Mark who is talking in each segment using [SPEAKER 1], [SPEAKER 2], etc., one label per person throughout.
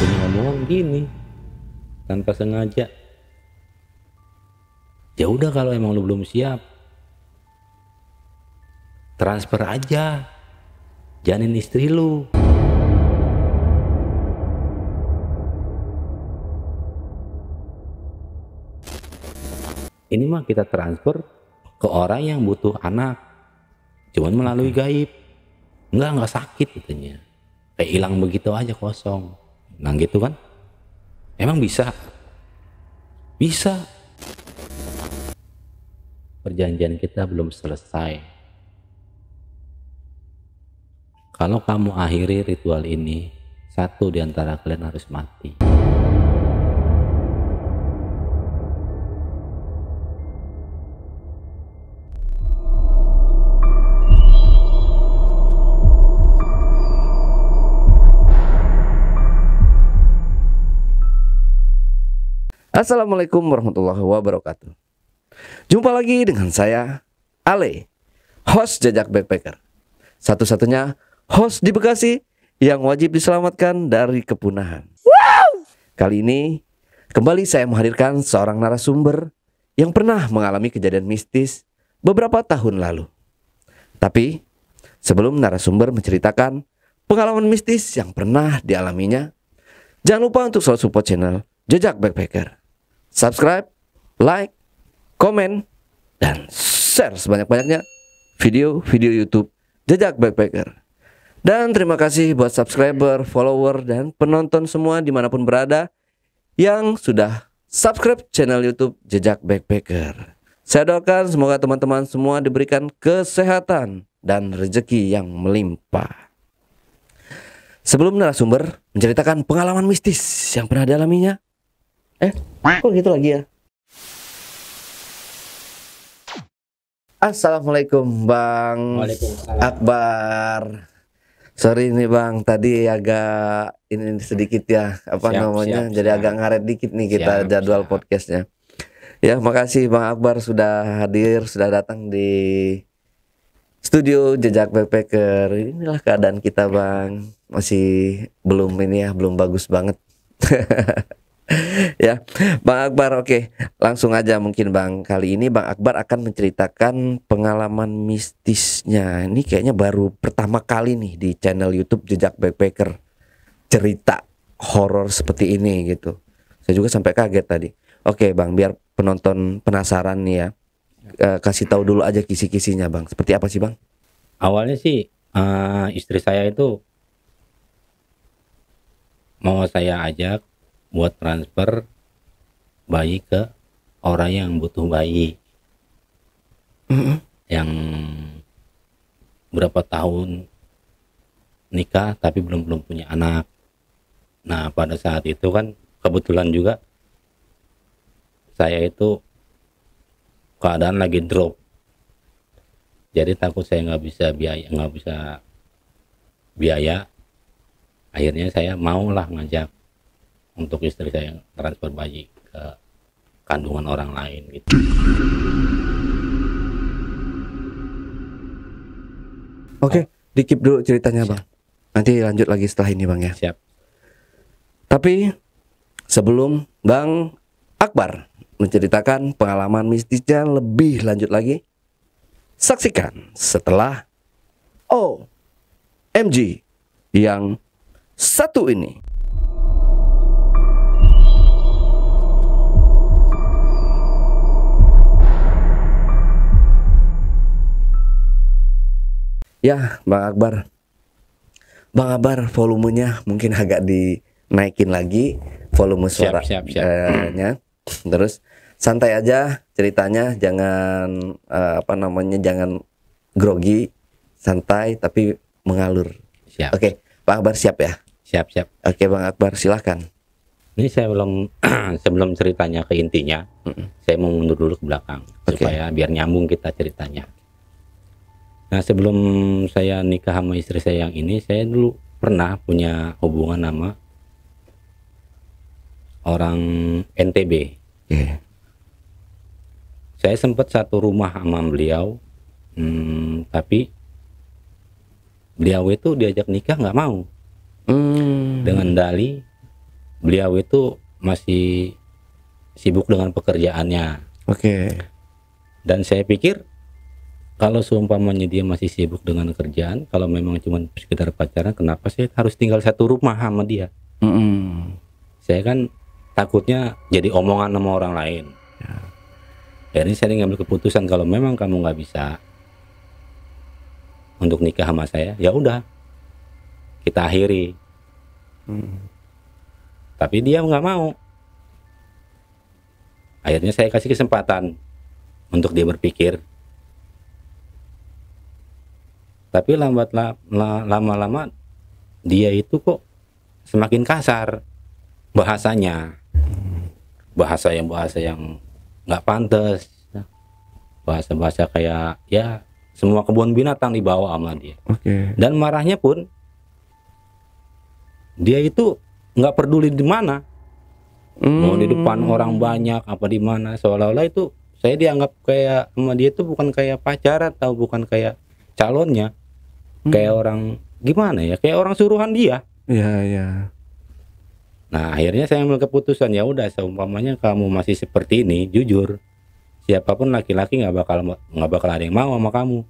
[SPEAKER 1] punya omongan gini tanpa sengaja. Ya udah, kalau emang lu belum siap, transfer aja, janin istri lu. Ini mah kita transfer ke orang yang butuh anak, cuman melalui gaib. Enggak sakit katanya, kayak hilang begitu aja, kosong. Nah gitu kan, emang bisa perjanjian kita belum selesai. Kalau kamu akhiri ritual ini, satu di antara kalian harus mati.
[SPEAKER 2] Assalamualaikum warahmatullahi wabarakatuh. Jumpa lagi dengan saya, Ale, host Jejak Backpacker. Satu-satunya host di Bekasi yang wajib diselamatkan dari kepunahan. Kali ini, kembali saya menghadirkan seorang narasumber yang pernah mengalami kejadian mistis beberapa tahun lalu. Tapi, sebelum narasumber menceritakan pengalaman mistis yang pernah dialaminya, jangan lupa untuk selalu support channel Jejak Backpacker. Subscribe, like, komen, dan share sebanyak-banyaknya video-video YouTube Jejak Backpacker. Dan terima kasih buat subscriber, follower, dan penonton semua dimanapun berada yang sudah subscribe channel YouTube Jejak Backpacker. Saya doakan semoga teman-teman semua diberikan kesehatan dan rezeki yang melimpah. Sebelum narasumber menceritakan pengalaman mistis yang pernah dialaminya, kok gitu lagi ya? Assalamualaikum Bang Akbar. Sorry nih Bang, tadi agak ini sedikit ya, jadi agak ngaret dikit nih kita jadwal podcastnya. Ya, makasih Bang Akbar sudah hadir, sudah datang di studio Jejak Backpacker. Inilah keadaan kita Bang, masih belum bagus banget. Ya, Bang Akbar, oke. Langsung aja mungkin Bang. Kali ini Bang Akbar akan menceritakan pengalaman mistisnya. Ini kayaknya baru pertama kali nih di channel YouTube Jejak Backpacker cerita horor seperti ini gitu. Saya juga sampai kaget tadi. Oke Bang, biar penonton penasaran nih ya, kasih tahu dulu aja kisi-kisinya Bang. Seperti apa sih Bang?
[SPEAKER 1] Awalnya sih istri saya itu mau saya ajak buat transfer bayi ke orang yang butuh bayi, yang berapa tahun nikah tapi belum punya anak. Nah pada saat itu kan kebetulan juga saya itu keadaan lagi drop, jadi takut saya nggak bisa biaya. Akhirnya saya maulah ngajak untuk istri saya transfer bayi ke kandungan orang lain gitu.
[SPEAKER 2] Oke, dikip dulu ceritanya Bang. Nanti lanjut lagi setelah ini Bang ya.
[SPEAKER 1] Siap.
[SPEAKER 2] Tapi sebelum Bang Akbar menceritakan pengalaman mistisnya lebih lanjut lagi, saksikan setelah OMG yang satu ini. Ya, Bang Akbar volumenya mungkin agak dinaikin lagi volume suaranya. Terus santai aja ceritanya, jangan jangan grogi, santai tapi mengalur.
[SPEAKER 1] Siap.
[SPEAKER 2] Oke, Bang Akbar siap ya?
[SPEAKER 1] Siap.
[SPEAKER 2] Oke, Bang Akbar silahkan.
[SPEAKER 1] Ini saya sebelum ceritanya ke intinya, saya mau mundur dulu ke belakang supaya biar nyambung kita ceritanya. Nah sebelum saya nikah sama istri saya yang ini, saya dulu pernah punya hubungan sama orang NTB. Saya sempat satu rumah sama beliau, tapi beliau itu diajak nikah nggak mau, dengan dalih beliau itu masih sibuk dengan pekerjaannya.
[SPEAKER 2] Oke.
[SPEAKER 1] Dan saya pikir kalau seumpamanya dia masih sibuk dengan kerjaan, kalau memang cuma sekedar pacaran, kenapa saya harus tinggal satu rumah sama dia? Saya kan takutnya jadi omongan sama orang lain. Akhirnya saya ngambil keputusan, kalau memang kamu nggak bisa untuk nikah sama saya, ya udah kita akhiri. Tapi dia nggak mau. Akhirnya saya kasih kesempatan untuk dia berpikir. Tapi lama-lama dia itu kok semakin kasar bahasanya, bahasa yang nggak pantas, bahasa kayak ya semua kebun binatang dibawa sama dia. Dan marahnya pun dia itu nggak peduli di mana, mau di depan orang banyak apa di mana, seolah-olah itu saya dianggap kayak sama dia itu bukan kayak pacar atau bukan kayak calonnya, kayak orang gimana ya, kayak orang suruhan dia.
[SPEAKER 2] Iya.
[SPEAKER 1] Nah akhirnya saya ambil keputusan, ya udah seumpamanya kamu masih seperti ini, jujur siapapun laki-laki nggak bakal ada yang mau sama kamu,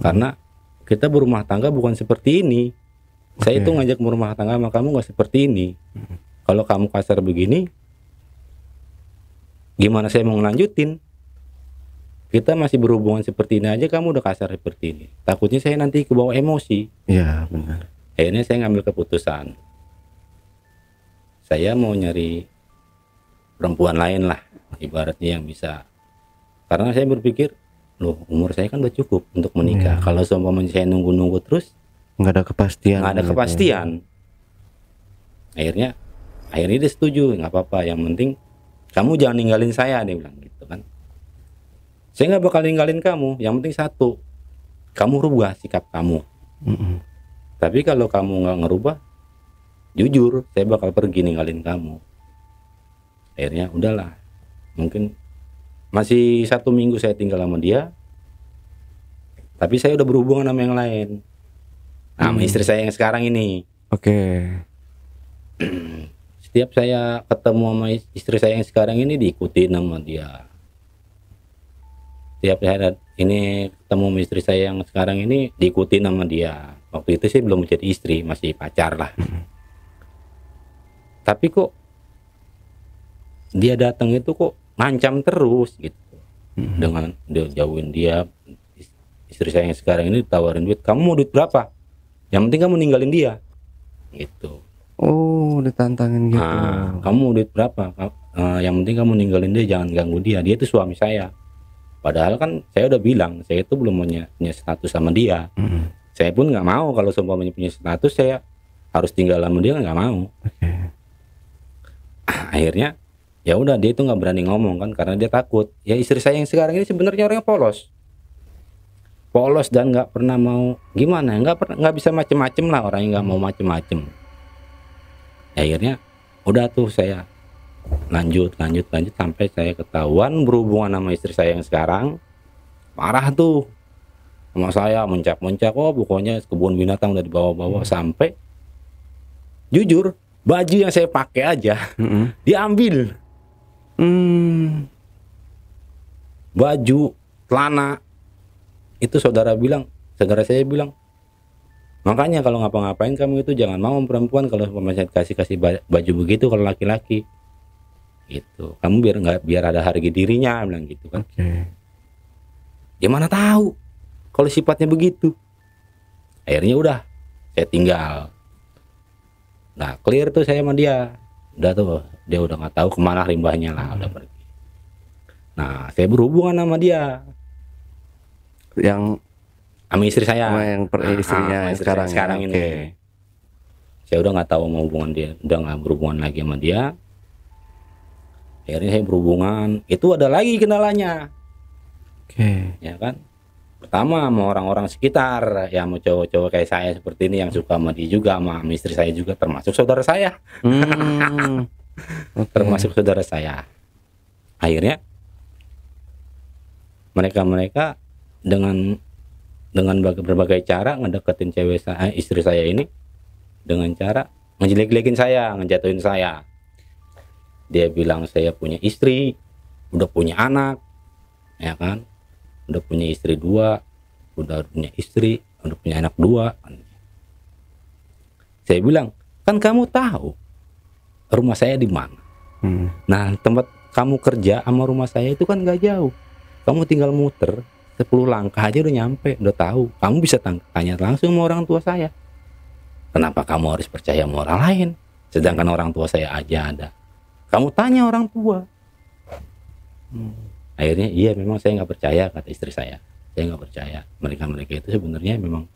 [SPEAKER 1] karena kita berumah tangga bukan seperti ini. Saya itu ngajak berumah tangga sama kamu nggak seperti ini. Kalau kamu kasar begini, gimana saya mau ngelanjutin? Kita masih berhubungan seperti ini aja, kamu udah kasar seperti ini. Takutnya saya nanti kebawa emosi.
[SPEAKER 2] Iya, benar.
[SPEAKER 1] Akhirnya saya ngambil keputusan, saya mau nyari perempuan lain lah, ibaratnya yang bisa. Karena saya berpikir, loh umur saya kan udah cukup untuk menikah. Kalau seumpamanya saya nunggu-nunggu terus,
[SPEAKER 2] nggak ada kepastian.
[SPEAKER 1] nggak ada kepastian. Akhirnya dia setuju, nggak apa-apa. Yang penting kamu jangan ninggalin saya, dia bilang gitu kan. Saya nggak bakal ninggalin kamu. Yang penting satu, kamu rubah sikap kamu. Tapi kalau kamu nggak ngerubah, jujur saya bakal pergi ninggalin kamu. Akhirnya udahlah, mungkin masih 1 minggu saya tinggal sama dia, tapi saya udah berhubungan sama yang lain. Nah, sama istri saya yang sekarang ini. Setiap saya ketemu sama istri saya yang sekarang ini, diikutin sama dia. Setiap saya ini ketemu sama istri saya yang sekarang ini, diikutin sama dia. Waktu itu sih belum jadi istri, masih pacar lah. Tapi kok dia datang itu kok ngancam terus gitu. Dengan dia jauhin dia. Istri saya yang sekarang ini tawarin duit, kamu mau duit berapa? Yang penting kamu ninggalin dia gitu.
[SPEAKER 2] Oh, ditantangin gitu.
[SPEAKER 1] Kamu mau duit berapa? Yang penting kamu ninggalin dia, jangan ganggu dia. Dia itu suami saya. Padahal kan saya udah bilang, saya itu belum punya status sama dia. Saya pun nggak mau kalau seumpamanya punya status, saya harus tinggal sama dia, nggak mau. Akhirnya ya udah, dia itu nggak berani ngomong kan, karena dia takut. Ya istri saya yang sekarang ini sebenarnya orangnya polos dan nggak pernah mau gimana, nggak bisa macem-macem lah, orang yang nggak mau macem-macem. Akhirnya udah tuh saya lanjut sampai saya ketahuan berhubungan sama istri saya yang sekarang. Marah tuh sama saya, mencak-mencak, oh pokoknya kebun binatang udah dibawa-bawa. Sampai jujur baju yang saya pakai aja diambil. Baju, celana itu saudara saya bilang, makanya kalau ngapa-ngapain kamu itu jangan mau perempuan, kalau kasih baju begitu kalau laki-laki gitu, kamu biar ada harga dirinya, bilang gitu kan. Dia mana tahu kalau sifatnya begitu. Akhirnya udah saya tinggal. Nah clear tuh saya sama dia, udah tuh dia udah nggak tahu kemana limbahnya lah, udah pergi. Nah saya berhubungan sama dia,
[SPEAKER 2] yang
[SPEAKER 1] sama istri saya,
[SPEAKER 2] sama yang istrinya
[SPEAKER 1] sekarang ini. Saya udah nggak tahu mau hubungan dia, udah nggak berhubungan lagi sama dia. Akhirnya saya berhubungan, itu ada lagi kendalanya. Ya kan, pertama sama orang-orang sekitar, ya mau cowok-cowok kayak saya seperti ini yang suka sama dia juga, sama istri saya juga, termasuk saudara saya. Termasuk saudara saya. Akhirnya mereka dengan berbagai cara ngedeketin istri saya ini, dengan cara ngejelek-jelekin saya, ngejatuhin saya. Dia bilang saya punya istri, udah punya anak, ya kan, udah punya istri 2, udah punya istri, udah punya anak 2. Saya bilang, kan kamu tahu rumah saya di mana. Nah, tempat kamu kerja sama rumah saya itu kan gak jauh. Kamu tinggal muter 10 langkah aja udah nyampe, udah tahu. Kamu bisa tanya langsung sama orang tua saya. Kenapa kamu harus percaya sama orang lain? Sedangkan orang tua saya aja ada. Kamu tanya orang tua. Akhirnya, iya memang saya nggak percaya, kata istri saya. Saya nggak percaya. Mereka itu sebenarnya memang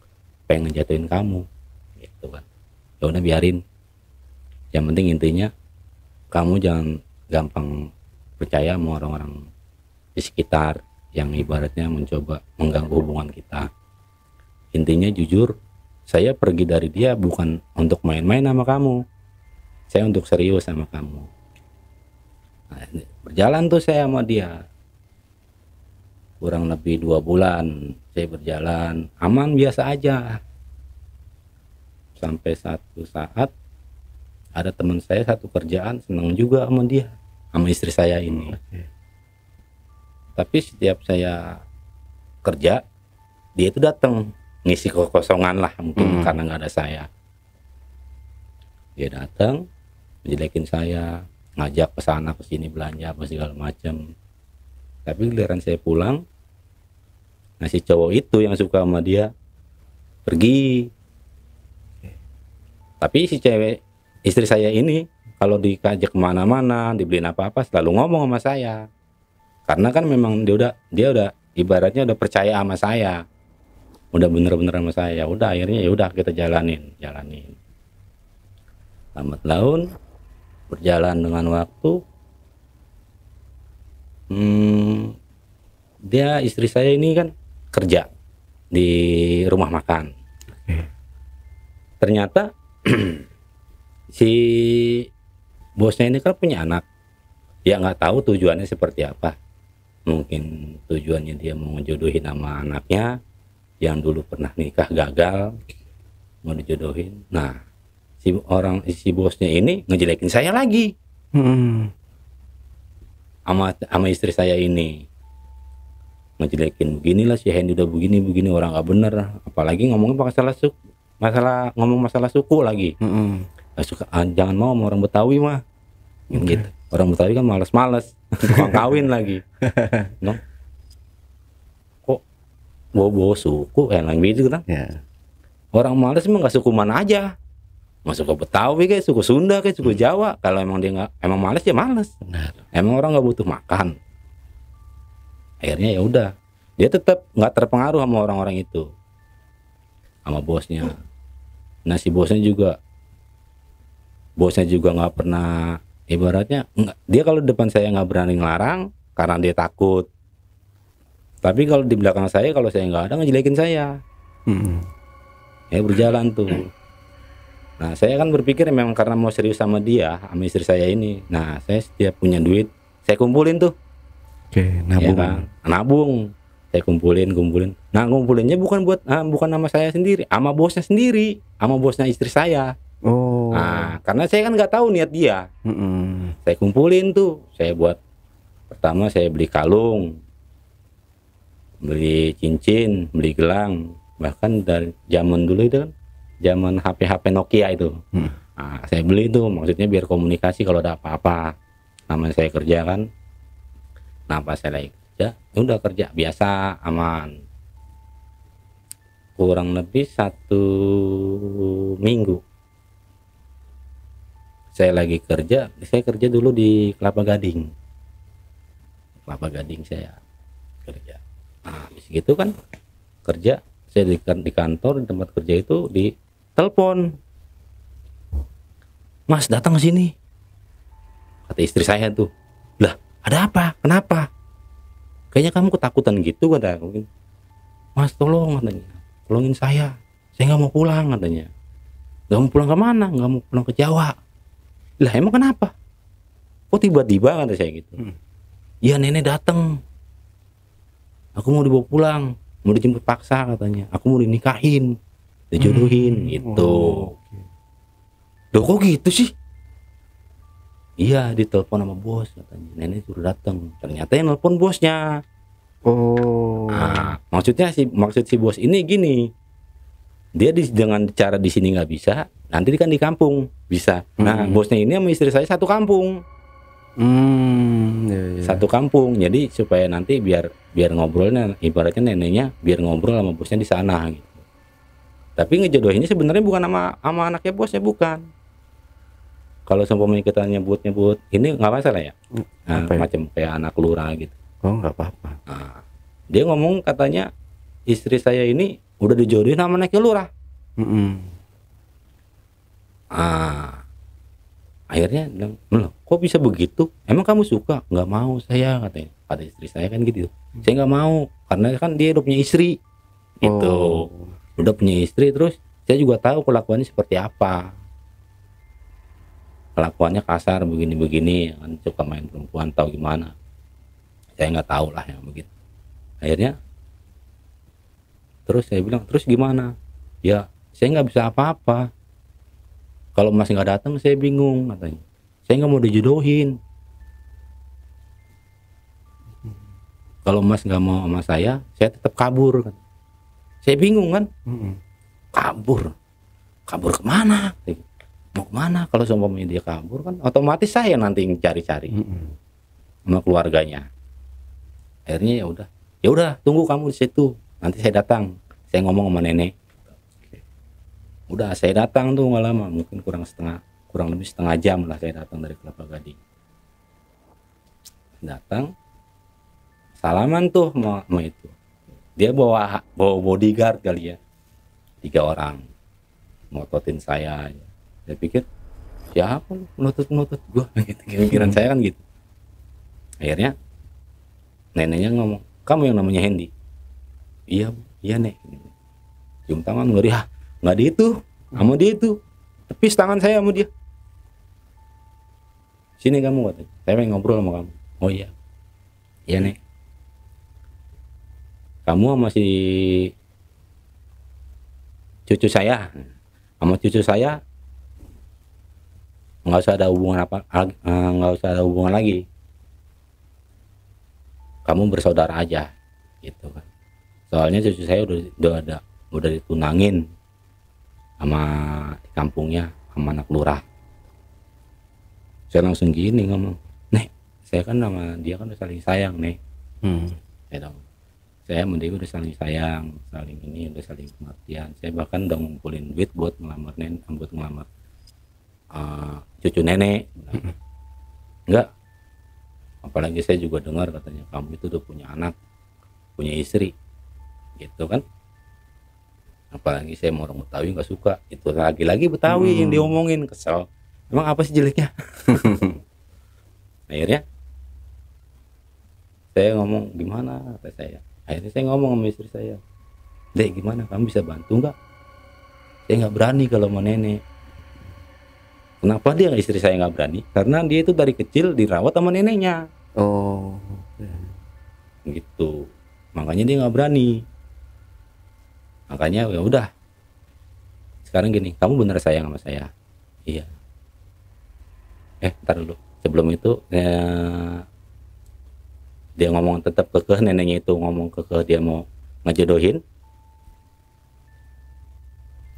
[SPEAKER 1] pengen ngejatuhin kamu, gitu kan. Ya udah biarin. Yang penting intinya kamu jangan gampang percaya sama orang-orang di sekitar yang ibaratnya mencoba mengganggu hubungan kita. Intinya jujur, saya pergi dari dia bukan untuk main-main sama kamu. Saya untuk serius sama kamu. Nah, berjalan tuh saya sama dia. Kurang lebih 2 bulan saya berjalan aman biasa aja. Sampai satu saat ada teman saya satu kerjaan senang juga sama dia, sama istri saya ini. Tapi setiap saya kerja, dia itu datang ngisi kekosongan lah, mungkin karena nggak ada saya. Dia datang menjelekin saya, ngajak ke sana ke sini belanja apa segala macam. Tapi giliran saya pulang, nah si cowok itu yang suka sama dia pergi. Tapi si cewek istri saya ini kalau dikajak kemana-mana, dibeliin apa-apa selalu ngomong sama saya. Karena kan memang dia udah ibaratnya udah percaya sama saya, udah bener-bener sama saya. Udah akhirnya ya udah kita jalanin. Lambat laun berjalan dengan waktu. Dia istri saya ini kan kerja di rumah makan. Ternyata si bosnya ini kan punya anak. Dia nggak tahu tujuannya seperti apa. Mungkin tujuannya dia mau ngejodohin sama anaknya yang dulu pernah nikah gagal, mau dijodohin. Nah, si bosnya ini ngejelekin saya lagi. Sama istri saya ini. Ngejelekin, beginilah si Hendy udah begini orang nggak bener. Apalagi ngomongin masalah suku lagi. Jangan mau sama orang Betawi mah. Gitu. Orang Betawi kan males-males, tukang kawin lagi. No? Kok bawa suku yang gitu kan? Yeah. Orang males emang nggak suku mana aja. Nggak suku Betawi kayak, suku Sunda kayak, suku Jawa. Kalau emang dia nggak, emang males ya males. Benar. Emang orang nggak butuh makan. Akhirnya ya udah, dia tetap nggak terpengaruh sama orang-orang itu, sama bosnya. Nah si bosnya juga nggak pernah, ibaratnya dia kalau di depan saya nggak berani ngelarang karena dia takut. Tapi kalau di belakang saya, kalau saya nggak ada ngejelekin saya. Ya berjalan tuh. Nah saya kan berpikir memang karena mau serius sama dia, sama istri saya ini. Nah saya setiap punya duit saya kumpulin tuh. Nabung. Ya kan? Nabung. Saya kumpulin. Nah ngumpulinnya bukan nama saya sendiri, sama bosnya sendiri, sama bosnya istri saya.
[SPEAKER 2] Oh.
[SPEAKER 1] Nah, karena saya kan nggak tahu niat dia. Saya kumpulin tuh. Pertama saya beli kalung, beli cincin, beli gelang. Bahkan dari zaman dulu itu kan, zaman HP Nokia itu. Nah, saya beli itu maksudnya biar komunikasi kalau ada apa-apa. Namanya saya kerja kan. Nah pas saya lagi kerja, udah kerja biasa aman. Kurang lebih 1 minggu saya lagi kerja. Saya kerja dulu di Kelapa Gading saya kerja. Nah habis gitu kan kerja, saya di kantor, di tempat kerja itu di telepon, "Mas datang ke sini," kata istri saya tuh. Lah ada apa? Kenapa? Kayaknya kamu ketakutan gitu, kata aku. "Mas tolong," katanya, "tolongin saya nggak mau pulang," katanya. "Nggak mau pulang ke mana?" "Nggak mau pulang ke Jawa." Lah emang kenapa? Kok tiba-tiba, kata saya gitu. "Ya nenek datang, aku mau dibawa pulang, mau dijemput paksa," katanya. "Aku mau dinikahin, dijodohin," gitu. Loh kok gitu sih? Iya, ditelepon sama bos katanya. Nenek suruh datang. Ternyata yang nelpon bosnya.
[SPEAKER 2] Oh.
[SPEAKER 1] Maksud si bos ini gini. Dia dengan cara di sini nggak bisa, nanti kan di kampung bisa. Nah, bosnya ini sama istri saya satu kampung.
[SPEAKER 2] Ya, ya.
[SPEAKER 1] Satu kampung. Jadi supaya nanti biar ngobrolnya, ibaratnya neneknya biar ngobrol sama bosnya di sana gitu. Tapi ngejodohinnya sebenarnya bukan sama anaknya bosnya, bukan. Kalau seumpamanya kita nyebut ini nggak masalah ya,
[SPEAKER 2] Apa ya?
[SPEAKER 1] macam kayak anak lurah gitu.
[SPEAKER 2] Oh, nggak apa-apa.
[SPEAKER 1] Nah, dia ngomong katanya istri saya ini udah dijodohin sama anaknya lurah. Akhirnya bilang, loh, kok bisa begitu? Emang kamu suka? Nggak mau saya, katanya. Kata istri saya kan gitu. Saya nggak mau karena kan dia udah punya istri, gitu. Udah punya istri, terus saya juga tahu kelakuannya seperti apa. Kelakuannya kasar begini-begini, kan suka main perempuan, tahu gimana. Saya nggak tahu lah yang begitu. Akhirnya terus saya bilang, terus gimana? Ya saya nggak bisa apa-apa. Kalau Mas nggak datang saya bingung, katanya. Saya nggak mau dijodohin. Kalau Mas nggak mau sama saya tetap kabur, kan. Saya bingung kan. Kabur kemana? Mau kemana? Kalau seumpamanya dia kabur kan otomatis saya nanti yang cari-cari sama keluarganya. Akhirnya ya udah tunggu kamu di situ, nanti saya datang, saya ngomong sama nenek. Udah saya datang tuh nggak lama, mungkin kurang lebih setengah jam lah saya datang dari Kelapa Gading. Datang salaman tuh sama itu, dia bawa bodyguard kali ya, 3 orang ngototin saya. Saya pikir siapa lu menuntut gua gitu, pikiran saya kan gitu. Akhirnya neneknya ngomong, kamu yang namanya Hendy? Iya nek. Cium tangan, nggak dia itu sama dia itu, tepis tangan saya sama dia. Sini kamu, katanya, saya pengen ngobrol sama kamu. Oh iya nek, kamu sama si cucu saya nggak usah ada hubungan lagi, kamu bersaudara aja gitu kan. Soalnya cucu saya udah ditunangin sama di kampungnya sama anak lurah. Saya langsung gini ngomong, nek, saya kan sama dia kan udah saling sayang nek. Saya sama dia udah saling sayang, udah saling pengertian. Saya bahkan udah ngumpulin duit buat ngelamar cucu nenek. Enggak, apalagi saya juga dengar katanya kamu itu udah punya anak, punya istri gitu kan. Apalagi saya mau orang Betawi nggak suka itu, lagi-lagi Betawi yang diomongin, kesel. Emang apa sih jeleknya? Akhirnya saya ngomong gimana, kata saya. Akhirnya saya ngomong sama istri saya, Dek, gimana, kamu bisa bantu nggak? Saya nggak berani kalau sama nenek. Kenapa dia istri saya nggak berani? Karena dia itu dari kecil dirawat sama neneknya. Gitu, makanya dia nggak berani. Makanya ya udah, sekarang gini, kamu bener sayang sama saya? Iya. Ntar dulu, sebelum itu dia ngomong tetap kekeh, neneknya itu ngomong kekeh dia mau ngejodohin.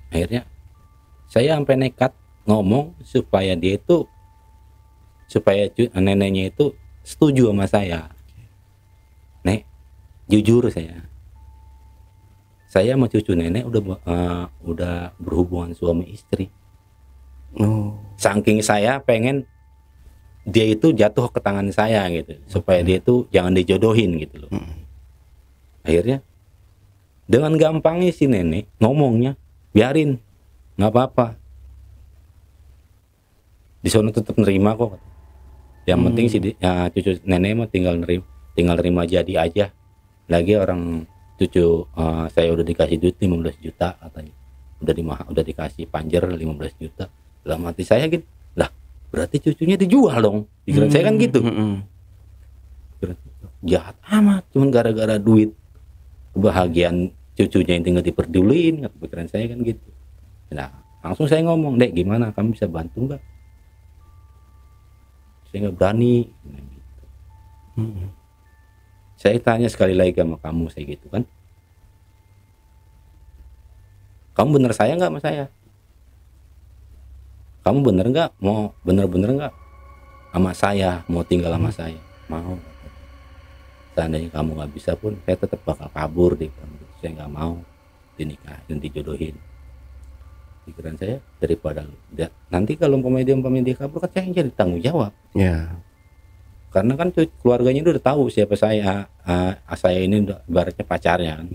[SPEAKER 1] Akhirnya saya sampai nekat ngomong supaya neneknya itu setuju sama saya. Nek, jujur saya sama cucu nenek udah berhubungan suami istri. Saking saya pengen dia itu jatuh ke tangan saya gitu, supaya dia itu jangan dijodohin gitu loh. Akhirnya dengan gampangnya si nenek ngomongnya, biarin, nggak apa-apa, di sana tetap nerima kok. Yang penting cucu nenek mah tinggal nerima jadi aja. Lagi orang cucu saya udah dikasih duit 15 juta katanya, udah dikasih panjer 15 juta. Dalam hati saya gitu, lah berarti cucunya dijual dong, pikiran saya kan gitu. Jahat amat, cuman gara-gara duit, kebahagiaan cucunya yang tinggal diperduliin, pikiran saya kan gitu. Nah langsung saya ngomong, Dek, gimana, kamu bisa bantu nggak? saya nggak berani. Nah, gitu. Saya tanya sekali lagi sama kamu, saya gitu kan, kamu bener saya nggak sama saya? Kamu bener nggak mau, bener-bener nggak sama saya, mau tinggal sama saya? Mau. Seandainya kamu nggak bisa pun, saya tetap bakal kabur deh. Saya nggak mau dinikahin, dijodohin. Pikiran saya, daripada nanti kalau umpamanya dia kabur, kan saya yang jadi tanggung jawab.
[SPEAKER 2] Ya.
[SPEAKER 1] Karena kan tuh keluarganya udah tahu siapa saya ini ibaratnya pacarnya kan.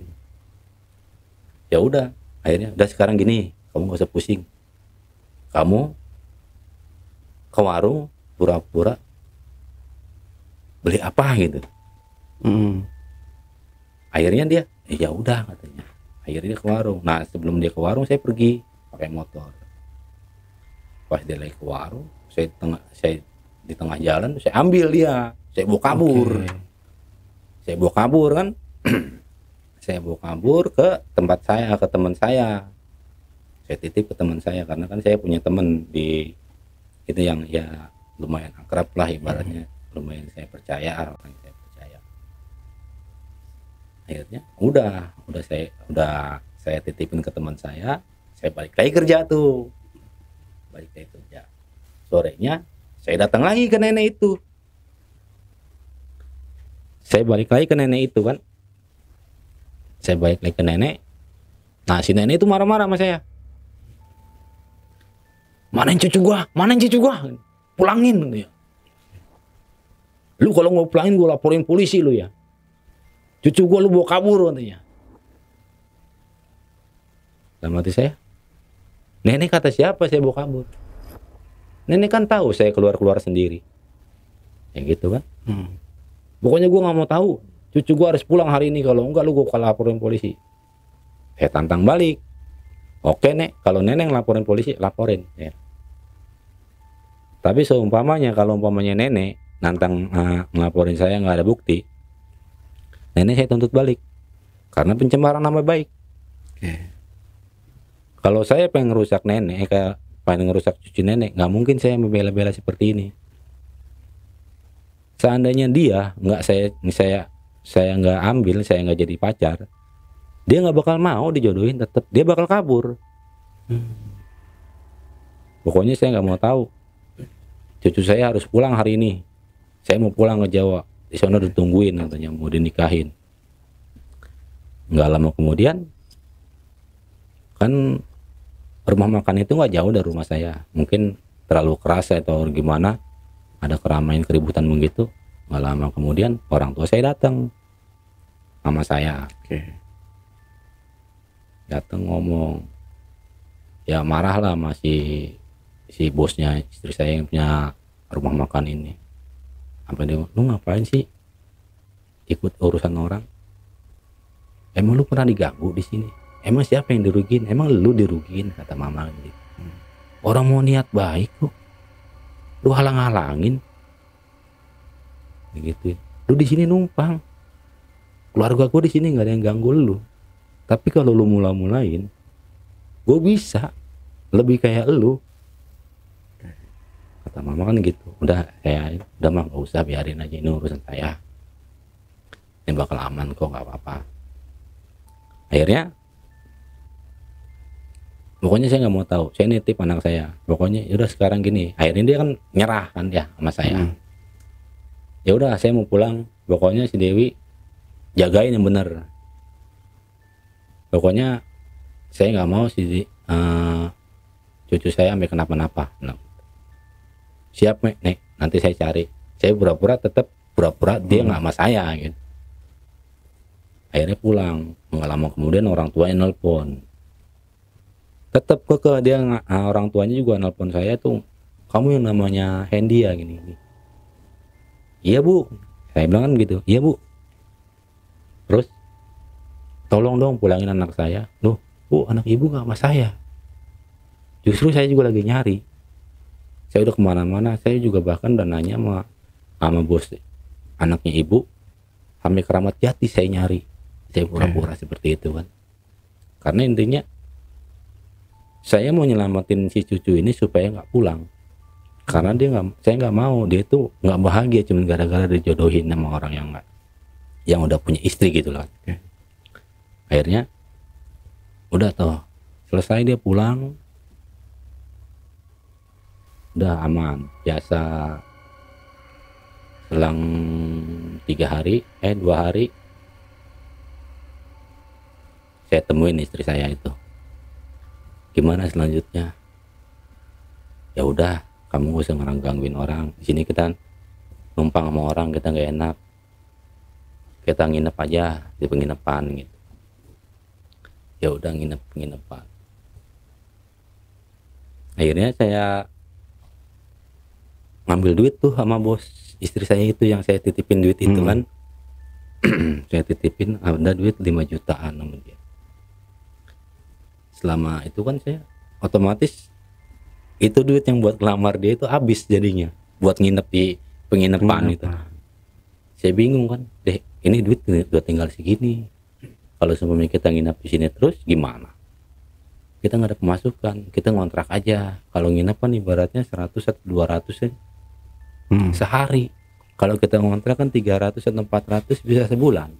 [SPEAKER 1] Ya udah, akhirnya udah sekarang gini, kamu gak usah pusing. Kamu ke warung pura-pura beli apa gitu. Akhirnya dia, ya udah katanya. Akhirnya dia ke warung. Nah, sebelum dia ke warung saya pergi pakai motor. Pas dia lagi ke warung, saya di tengah jalan saya ambil dia, saya bawa kabur. Saya bawa kabur kan. Saya bawa kabur ke tempat saya, ke teman saya. Saya titip ke teman saya karena kan saya punya teman di itu yang ya lumayan akrab lah ibaratnya, lumayan saya percaya, orang yang saya percaya. Akhirnya udah saya titipin ke teman saya balik lagi kerja tuh. Balik lagi kerja. Sorenya saya datang lagi ke nenek itu. Saya balik lagi ke nenek itu kan. Saya balik lagi ke nenek. Nah, si nenek itu marah-marah sama saya. Manain cucu gua, pulangin gitu ya. Lu kalau mau pulangin gua laporin polisi lu ya. Cucu gua lu bawa kabur katanya. Dalam hati saya, nenek kata siapa saya bawa kabur? Nenek kan tahu saya keluar sendiri. Ya gitu kan. Pokoknya gua nggak mau tahu. Cucu gua harus pulang hari ini, kalau enggak lu gua laporin polisi. Saya tantang balik. Oke nek, kalau nenek laporin polisi, laporin. Ya. Tapi seumpamanya kalau umpamanya nenek nantang ngelaporin saya nggak ada bukti, nenek saya tuntut balik karena pencemaran nama baik. Kalau saya pengen ngerusak nenek, pengen ngerusak cucu nenek, nggak mungkin saya membela-bela seperti ini. Seandainya dia nggak saya nggak ambil, saya nggak jadi pacar, dia nggak bakal mau dijodohin, tetap dia bakal kabur. Pokoknya saya nggak mau tahu. Cucu saya harus pulang hari ini. Saya mau pulang ke Jawa. Di sana ditungguin katanya mau dinikahin. Nggak lama kemudian, kan rumah makan itu nggak jauh dari rumah saya. Mungkin terlalu keras atau gimana, ada keramaian keributan begitu. Nggak lama kemudian orang tua saya datang sama saya. Datang ngomong, ya marah lah masih si bosnya istri saya yang punya rumah makan ini. Apa dia, lu ngapain sih ikut urusan orang? Emang lu pernah diganggu di sini? Emang siapa yang dirugiin? Emang lu dirugiin, kata mama gitu. Orang mau niat baik lu halang-halangin. Begitu. Lu di sini numpang. Keluarga gua di sini nggak ada yang ganggu lu. Tapi kalau lu mulain, gue bisa lebih kayak lu. Kata mama kan gitu. Udah mah gak usah, biarin aja, ini urusan saya. Ini bakal aman kok, gak apa-apa. Akhirnya, pokoknya saya nggak mau tahu. Saya nitip anak saya. Pokoknya udah sekarang gini. Akhirnya dia kan nyerah kan ya sama saya. Ya udah, saya mau pulang. Pokoknya si Dewi jagain yang bener. Pokoknya saya nggak mau cucu saya sampai kenapa-napa. Nah, siap nek, nanti saya cari. Saya tetap pura-pura dia nggak sama saya gitu. Akhirnya pulang. Nggak lama kemudian orang tuanya nelpon. Tetap keke dia, orang tuanya juga nelpon saya tuh, kamu yang namanya Hendy ya gini. Iya bu, saya bilang kan gitu. Iya bu. Terus tolong dong pulangin anak saya. Loh bu, anak ibu gak sama saya. Justru saya juga lagi nyari. Saya udah kemana-mana. Saya juga bahkan udah nanya sama bos anaknya ibu. Sampai Keramat Jati saya nyari. Saya pura-pura seperti itu kan. Karena intinya saya mau nyelamatin si cucu ini supaya gak pulang. karena saya nggak mau dia tuh nggak bahagia cuma gara-gara dijodohin sama orang yang udah punya istri gitu loh. Akhirnya udah toh selesai, dia pulang udah aman. Biasa selang 2 hari saya temuin istri saya itu, gimana selanjutnya. Ya udah, kamu gak usah gangguin orang di sini, kita numpang sama orang, kita nggak enak, kita nginep aja di penginapan gitu. Ya udah, nginep penginapan. Akhirnya saya ngambil duit tuh sama bos istri saya itu, yang saya titipin duit itu kan. Saya titipin ada duit 5 jutaan sama dia. Selama itu kan saya otomatis itu duit yang buat ngelamar dia itu habis jadinya buat nginep di penginapan itu. Saya bingung kan, deh ini duit udah tinggal segini, kalau sebelumnya kita nginep di sini terus gimana? Kita nggak ada pemasukan, kita ngontrak aja. Kalau nginep kan ibaratnya 100 atau 200 ya sehari. Kalau kita ngontrak kan 300 atau 400 bisa sebulan.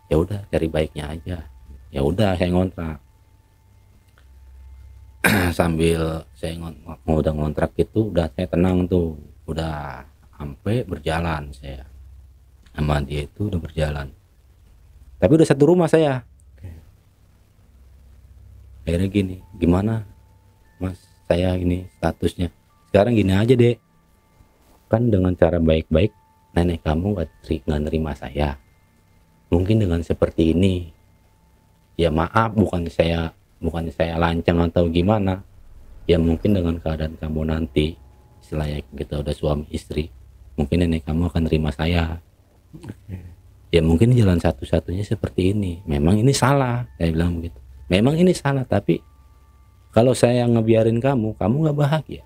[SPEAKER 1] Ya udah, cari baiknya aja. Ya udah, saya ngontrak. Sambil saya udah ngontrak itu, udah saya tenang tuh, udah sampai berjalan saya sama dia itu udah berjalan. Tapi udah satu rumah saya. Akhirnya gini, gimana mas, saya ini statusnya sekarang gini aja deh, kan dengan cara baik-baik nenek kamu nggak nerima saya, mungkin dengan seperti ini ya maaf, bukan saya lancang atau gimana ya, mungkin dengan keadaan kamu nanti setelah kita udah suami istri, mungkin nenek kamu akan nerima saya. Ya mungkin jalan satu-satunya seperti ini. Memang ini salah, saya bilang begitu. Memang ini salah, tapi kalau saya ngebiarin kamu nggak bahagia.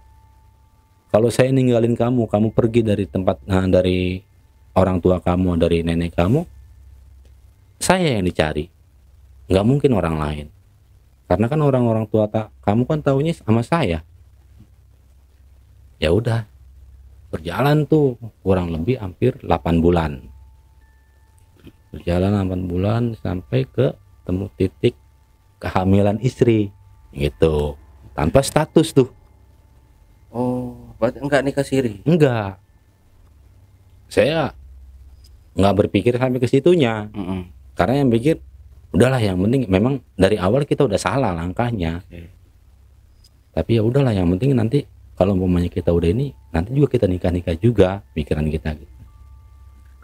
[SPEAKER 1] Kalau saya ninggalin kamu pergi dari tempat, dari orang tua kamu, dari nenek kamu, saya yang dicari, nggak mungkin orang lain. Karena kan orang-orang tua kamu kan taunya sama saya. Ya udah, berjalan tuh kurang lebih hampir 8 bulan. Berjalan 8 bulan sampai ke temu titik kehamilan istri gitu, tanpa status tuh.
[SPEAKER 2] Oh, berarti enggak nikah siri?
[SPEAKER 1] Enggak, saya nggak berpikir sampai ke situnya. Karena yang pikir udahlah, yang penting memang dari awal kita udah salah langkahnya. Tapi ya udahlah, yang penting nanti kalau umpamanya kita udah ini, nanti juga kita nikah juga, pikiran kita gitu.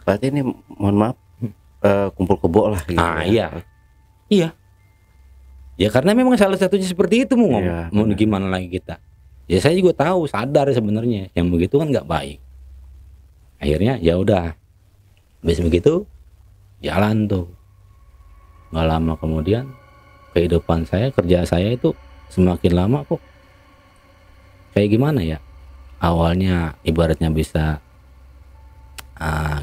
[SPEAKER 2] Berarti ini mohon maaf, kumpul kebo lah gitu.
[SPEAKER 1] Iya ya, karena memang salah satunya seperti itu. Mau gimana lagi kita. Ya saya juga tahu, sadar sebenarnya yang begitu kan nggak baik. Akhirnya ya udah, habis begitu jalan tuh. Nggak lama kemudian kehidupan saya, kerja saya itu semakin lama kok kayak gimana ya, awalnya ibaratnya bisa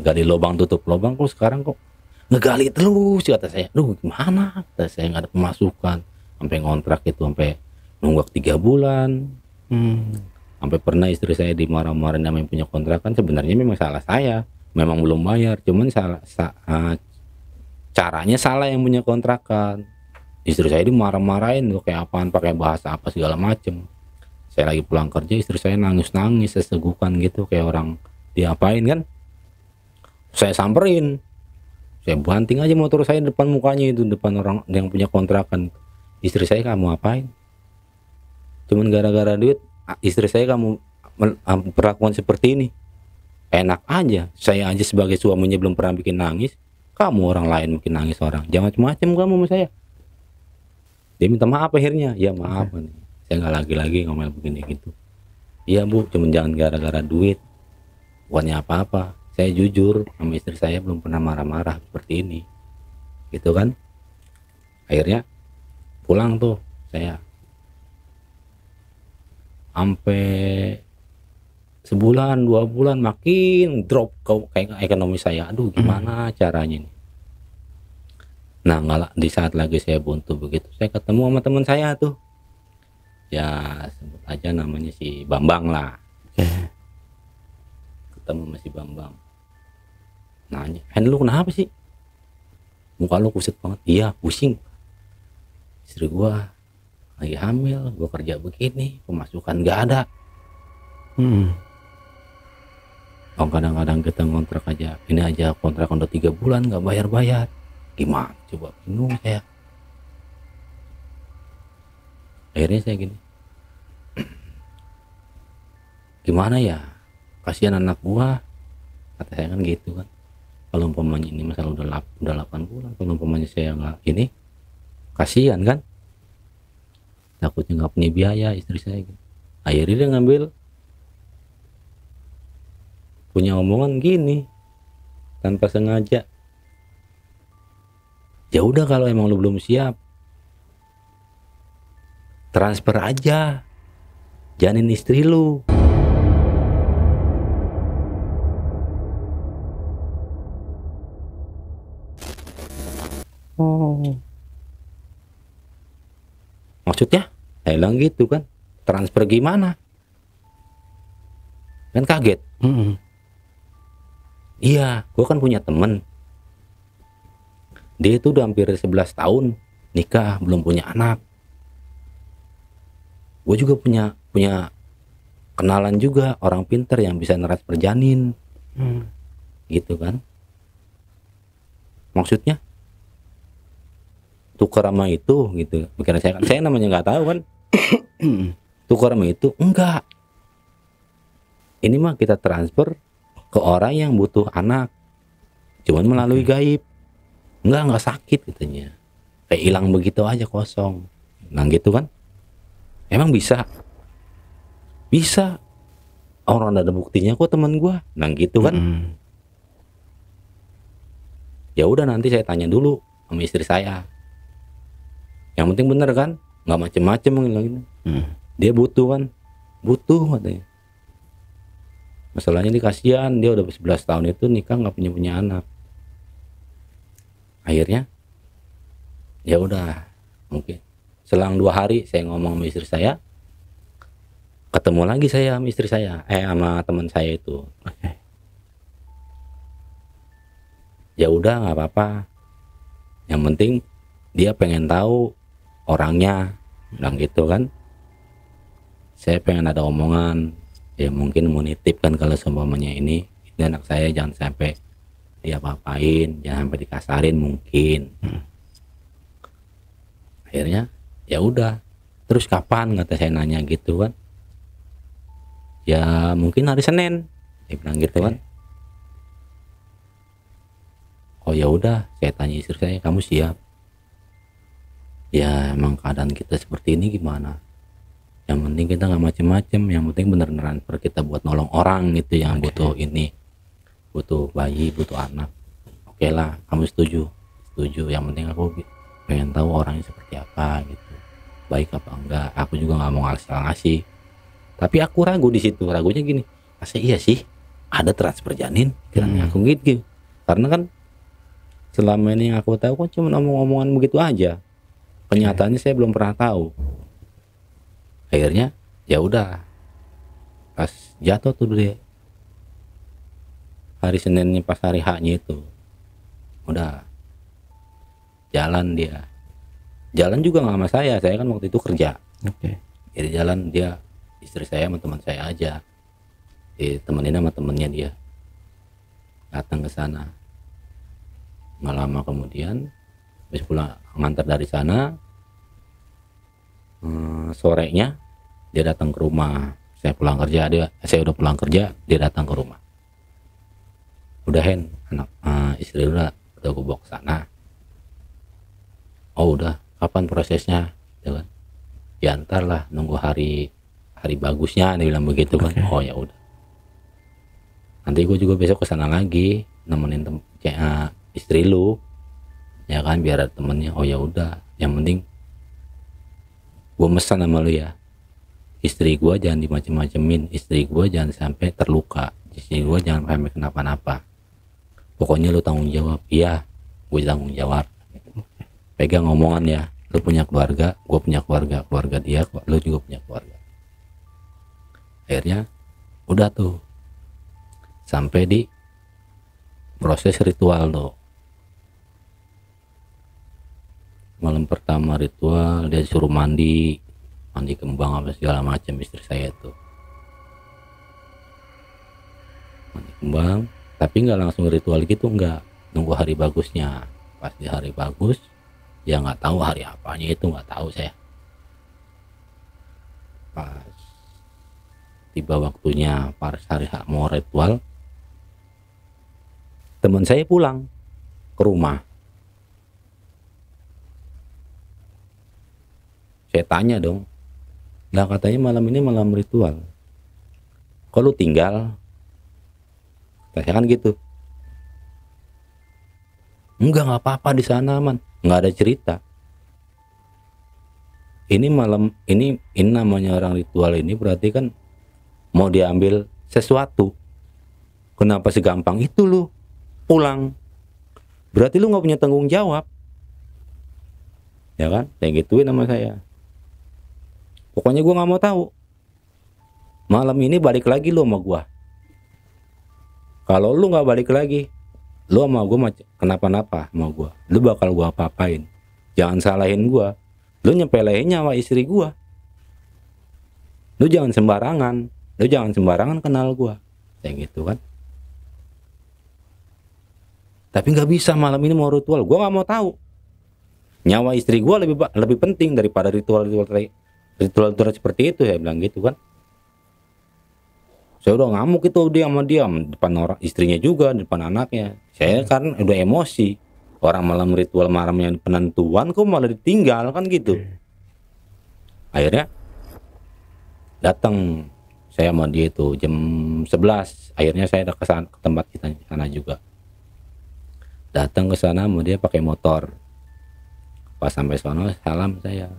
[SPEAKER 1] gali lubang tutup lubang, kok sekarang kok ngegali terus, kata saya. Duh gimana, kata saya, nggak ada pemasukan. Sampai ngontrak itu sampai nunggak 3 bulan. Sampai pernah istri saya dimarah-marahin sama yang punya kontrakan. Sebenarnya memang salah saya, memang belum bayar, cuman caranya salah yang punya kontrakan. Istri saya dimarah-marahin tuh kayak apaan, pakai bahasa apa segala macem. Saya lagi pulang kerja, istri saya nangis-nangis sesegukan gitu, kayak orang diapain kan. Saya samperin, saya banting aja motor saya depan mukanya itu, depan orang yang punya kontrakan. Istri saya, kamu apain? Cuman gara-gara duit istri saya kamu perlakuan seperti ini? Enak aja, saya aja sebagai suaminya belum pernah bikin nangis, kamu orang lain mungkin nangis orang. Jangan macam-macam kamu sama saya. Dia minta maaf akhirnya. Ya maaf nih, saya nggak lagi-lagi ngomel begini gitu. Iya bu, cuman jangan gara-gara duit, bukannya apa-apa. Saya jujur sama istri saya belum pernah marah-marah seperti ini, gitu kan. Akhirnya pulang tuh saya, sampai sebulan 2 bulan makin drop kayak ekonomi saya. Aduh gimana caranya nih. Nah di saat lagi saya buntu begitu, saya ketemu sama teman saya tuh, ya sebut aja namanya si Bambang lah. ketemu sama si Bambang, nanya, Hen lu kenapa sih, muka lu kusut banget. Iya pusing, istri gua lagi hamil, gua kerja begini, pemasukan gak ada. Oh, kadang-kadang kita ngontrak aja, ini aja kontrak udah 3 bulan gak bayar-bayar, gimana coba, bingung saya. Akhirnya saya gini, gimana ya, kasihan anak gua, kata saya kan gitu kan. Kalau umpamanya ini masalah udah 8 bulan, kalau umpamanya saya nggak ini, kasihan kan, takutnya nggak punya biaya istri saya gitu. Akhirnya dia ngambil, punya omongan gini tanpa sengaja, ya udah kalau emang lu belum siap, transfer aja janin istri lu. Maksudnya saya bilang gitu kan, transfer gimana, kan kaget. Iya, gue kan punya temen, dia itu udah hampir 11 tahun nikah, belum punya anak. Gue juga punya kenalan juga orang pinter yang bisa transfer janin, gitu kan. Maksudnya tukar sama itu gitu, pikiran saya kan, saya namanya nggak tahu kan. Tukar sama itu enggak, ini mah kita transfer ke orang yang butuh anak, cuman melalui gaib, nggak sakit katanya, kayak hilang begitu aja kosong. Nah gitu kan, emang bisa orang ada buktinya kok teman gua. Nah gitu kan. Ya udah nanti saya tanya dulu sama istri saya, yang penting bener kan, nggak macem-macem gitu. Dia butuh kan, butuh katanya. Masalahnya dia kasihan, dia udah 11 tahun itu nikah nggak punya anak. Akhirnya ya udah, mungkin selang 2 hari saya ngomong sama istri saya, ketemu lagi saya sama istri saya, sama teman saya itu. Ya udah nggak apa-apa, yang penting dia pengen tahu orangnya, bilang gitu kan. Saya pengen ada omongan, ya mungkin mau nitip kan, kalau seumpamanya ini anak saya jangan sampai dia apa-apain, jangan sampai dikasarin mungkin. Akhirnya ya udah, terus kapan, kata saya nanya gitu kan. Ya mungkin hari Senin, dia bilang gitu kan. Oh ya udah, saya tanya istri saya, kamu siap? Ya emang keadaan kita seperti ini gimana, yang penting kita nggak macem-macem, yang penting bener-beneran kita buat nolong orang gitu yang butuh ini, butuh bayi, butuh anak. Oke lah, kamu setuju, yang penting aku pengen tahu orangnya seperti apa gitu, baik apa enggak. Aku juga nggak mau ngasih, tapi aku ragu di situ. Ragunya gini, masa iya sih ada transfer janin, kiranya aku gitu. Karena kan selama ini yang aku tahu kan cuma omong-omongan begitu aja, kenyataannya saya belum pernah tahu. Akhirnya ya udah, pas jatuh tuh deh hari Seninnya, pas hari haknya itu udah jalan. Dia jalan juga nggak sama saya kan waktu itu kerja. Jadi jalan dia, istri saya sama teman saya aja, ditemenin sama temennya. Dia datang ke sana, nggak lama kemudian habis pulang ngantar dari sana, sorenya dia datang ke rumah. Saya udah pulang kerja, dia datang ke rumah. Udah Hen, anak istri udah gue bawa ke sana. Oh udah, kapan prosesnya, gitu kan. Ya ntar lah, nunggu hari bagusnya, dia bilang begitu kan. Oh ya udah, nanti gue juga besok ke sana lagi nemenin istri lu, ya kan, biar ada temennya. Oh ya udah, yang penting gue mesan sama lu ya, istri gue jangan dimacem-macemin, istri gue jangan sampai terluka, istri gue jangan sampai kenapa-napa, pokoknya lu tanggung jawab. Iya, gue tanggung jawab. Pegang omongan ya, lu punya keluarga, gue punya keluarga dia, lu juga punya keluarga. Akhirnya udah tuh, sampai di proses ritual tuh. Malam pertama ritual dia suruh mandi kembang apa segala macam istri saya tuh. Mandi kembang, tapi nggak langsung ritual gitu, nggak, nunggu hari bagusnya. Pas di hari bagus, ya nggak tahu hari apanya itu, nggak tahu saya. Pas tiba waktunya pas hari mau ritual, teman saya pulang ke rumah. Saya tanya dong, lah katanya malam ini malam ritual, kok lu tinggal? Saya kan gitu. Enggak, nggak apa-apa, di sana aman, nggak ada cerita. Ini malam ini namanya orang ritual ini berarti kan mau diambil sesuatu. Kenapa segampang itu lu pulang? Berarti lu nggak punya tanggung jawab, ya kan? Kayak gituin sama saya. Pokoknya gua nggak mau tahu. Malam ini balik lagi lu sama gua. Kalau lu nggak balik lagi, lu sama gua kenapa-napa sama gua, lu bakal gua apa-apain. Jangan salahin gua. Lu nyepelein nyawa istri gua. Lu jangan sembarangan kenal gua. Kayak gitu kan. Tapi nggak bisa, malam ini mau ritual, gua nggak mau tahu. Nyawa istri gua lebih penting daripada ritual seperti itu, ya bilang gitu kan. Saya udah ngamuk itu dia sama dia, depan orang istrinya juga, depan anaknya. Saya kan udah emosi. Orang malam ritual malamnya penentuan kok malah ditinggal kan gitu. Akhirnya datang saya sama dia itu jam 11. Akhirnya saya udah ke tempat kita di sana juga. Datang ke sana sama dia pakai motor. Pas sampai sono salam saya.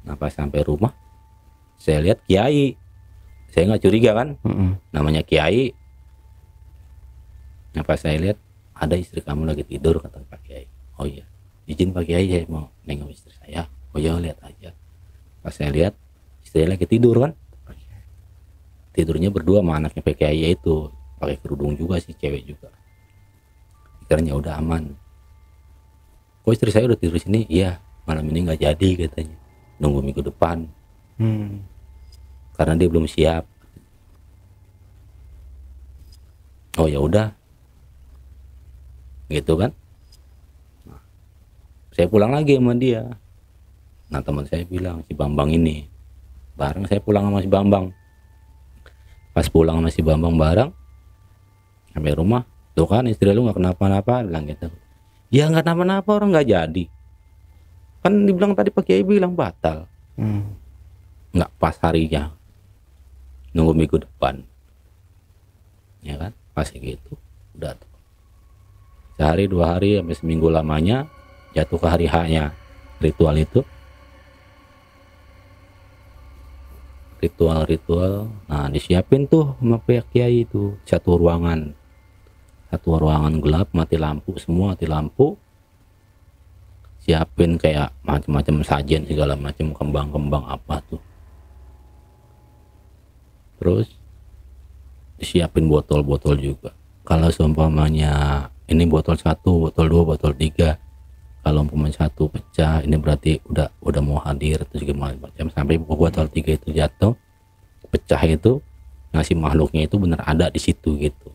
[SPEAKER 1] Nah pas sampai rumah saya lihat kiai. Saya nggak curiga kan, namanya kiai. Nah pas saya lihat ada istri kamu lagi tidur, kata Pak Kiai. Oh iya, izin Pak Kiai, saya mau nengok istri saya. Oh iya, lihat aja. Pas saya lihat istri lagi tidur kan, tidurnya berdua sama anaknya Pak Kiai itu, pakai kerudung juga sih, cewek juga. Pikirnya udah aman. Kok istri saya udah tidur sini? Iya, malam ini nggak jadi katanya, nunggu minggu depan. Karena dia belum siap. Oh ya udah, gitu kan. Nah, saya pulang lagi sama dia. Nah teman saya bilang, si Bambang ini, bareng saya pulang sama si Bambang. Pas pulang sama si Bambang bareng, sampai rumah, tuh kan istri lu nggak kenapa-napa, bilang gitu. Ya nggak kenapa-napa, orang nggak jadi. Kan dibilang tadi Pak Kiai bilang batal. Nggak pas harinya, nunggu minggu depan, ya kan, pasti gitu. Udah tuh sehari 2 hari sampai seminggu lamanya jatuh ke hari H-nya ritual itu, ritual. Nah disiapin tuh sama pihak kiai itu satu ruangan gelap, mati lampu, semua mati lampu. Siapin kayak macam-macam sajian segala macam, kembang-kembang apa tuh. Terus disiapin botol-botol juga. Kalau seumpamanya ini botol 1, botol 2, botol 3. Kalau umpamanya 1 pecah, ini berarti udah mau hadir atau segala macam. Sampai botol 3 itu jatuh, pecah itu, ngasih makhluknya itu bener ada di situ gitu.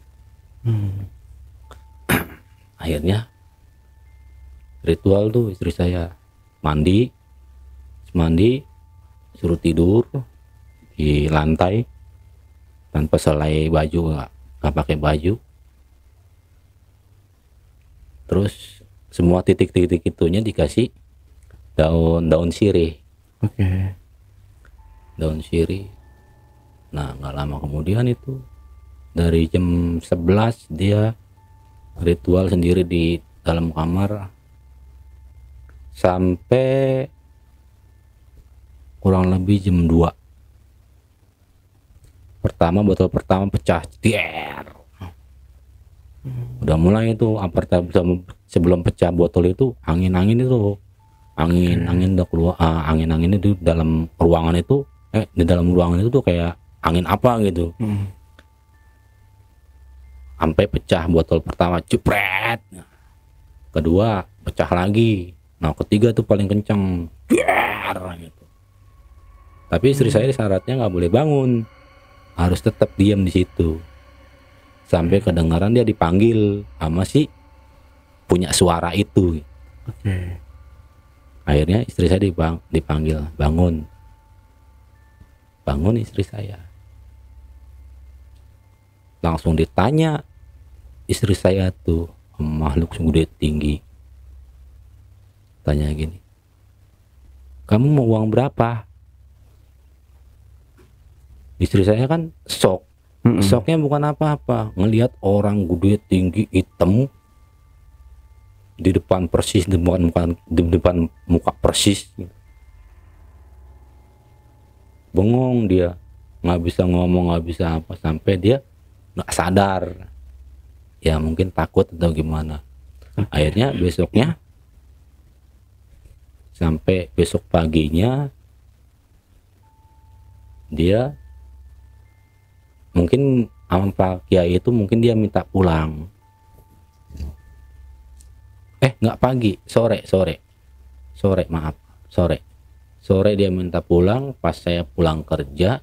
[SPEAKER 1] Akhirnya ritual tuh istri saya mandi, suruh tidur di lantai tanpa selai baju, nggak pakai baju. Terus semua titik-titik itunya dikasih daun sirih. Daun sirih. Nah nggak lama kemudian itu dari jam 11 dia ritual sendiri di dalam kamar sampai kurang lebih jam 2. Botol pertama pecah, tier. Udah mulai itu sebelum pecah botol itu angin itu udah keluar. Angin itu dalam ruangan itu di dalam ruangan itu tuh kayak angin apa gitu. sampai pecah botol pertama, jepret. Nah, kedua pecah lagi. Nah, ketiga tuh paling kencang, biar gitu. Tapi istri saya syaratnya nggak boleh bangun, harus tetap diam di situ sampai kedengaran dia dipanggil sama si punya suara itu.
[SPEAKER 2] Oke.
[SPEAKER 1] Akhirnya istri saya dipanggil, bangun, bangun istri saya. Langsung ditanya istri saya tuh, makhluk gede tinggi, tanya gini, kamu mau uang berapa? Istri saya kan shock. Shocknya bukan apa-apa, ngelihat orang gede tinggi hitam di depan persis, di depan muka persis. Bengong dia, nggak bisa ngomong, nggak bisa apa, sampai dia nggak sadar. Ya mungkin takut atau gimana. Akhirnya besoknya, sampai besok paginya, dia mungkin sama Pak Kiai itu mungkin dia minta pulang. Nggak pagi, sore maaf, sore dia minta pulang. Pas saya pulang kerja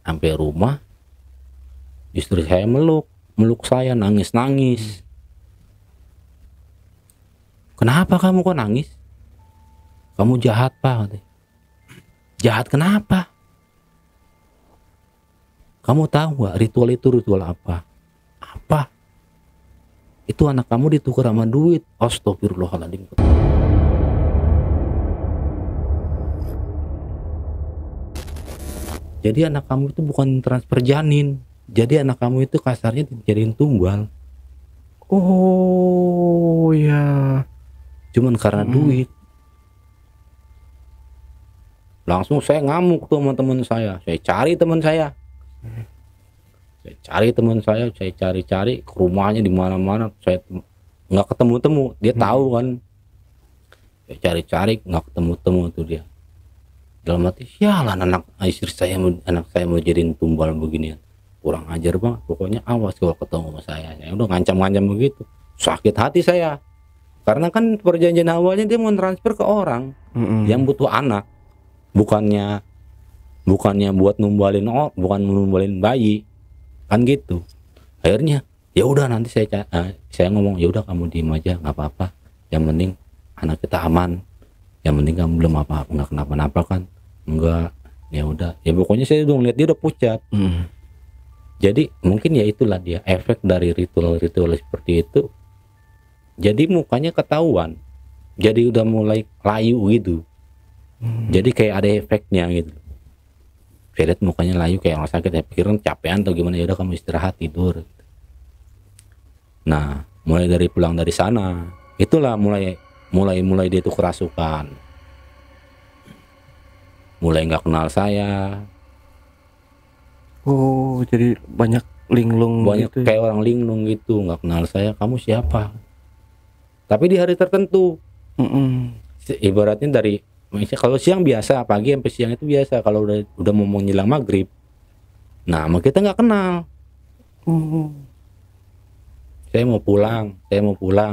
[SPEAKER 1] sampai rumah, istri saya meluk saya, nangis. Kenapa kamu kok nangis? Kamu jahat Pak. Jahat kenapa? Kamu tahu nggak ritual itu ritual apa? Apa? Itu anak kamu ditukar sama duit. Astagfirullahaladzim. Jadi anak kamu itu bukan transfer janin. Jadi anak kamu itu kasarnya dijadiin tumbal.
[SPEAKER 2] Oh ya.
[SPEAKER 1] Cuman karena duit. Langsung saya ngamuk tuh sama teman saya. Saya cari teman saya. Saya cari ke rumahnya di mana-mana. Saya nggak ketemu. Dia tahu kan. Saya cari nggak ketemu tuh dia. Dalam hati, sialan anak saya mau jadiin tumbal beginian. Kurang ajar Bang. Pokoknya awas kalau ketemu sama saya. Saya udah ngancam begitu. Sakit hati saya. Karena kan perjanjian awalnya dia mau transfer ke orang yang butuh anak. Bukannya buat numbalin bukan numbalin bayi kan gitu. Akhirnya ya udah, nanti saya ngomong, ya udah kamu diem aja, nggak apa-apa, yang penting anak kita aman, yang penting kamu belum apa-apa, nggak kenapa-napa kan. Enggak, ya udah, ya pokoknya saya udah ngeliat dia udah pucat. Jadi mungkin ya itulah dia efek dari ritual seperti itu. Jadi mukanya ketahuan, jadi udah mulai layu gitu. Jadi kayak ada efeknya gitu. Saya lihat mukanya layu kayak orang sakit. Saya pikirin capean atau gimana, ya udah kamu istirahat tidur. Nah, mulai dari pulang dari sana, itulah mulai dia itu kerasukan. Mulai nggak kenal saya.
[SPEAKER 2] Oh, jadi banyak linglung gitu.
[SPEAKER 1] Kayak orang linglung gitu, nggak kenal saya. Kamu siapa? Tapi di hari tertentu. Ibaratnya dari kalau siang biasa, pagi sampai siang itu biasa. Kalau udah mau menjelang maghrib, nah sama kita nggak kenal. Saya mau pulang,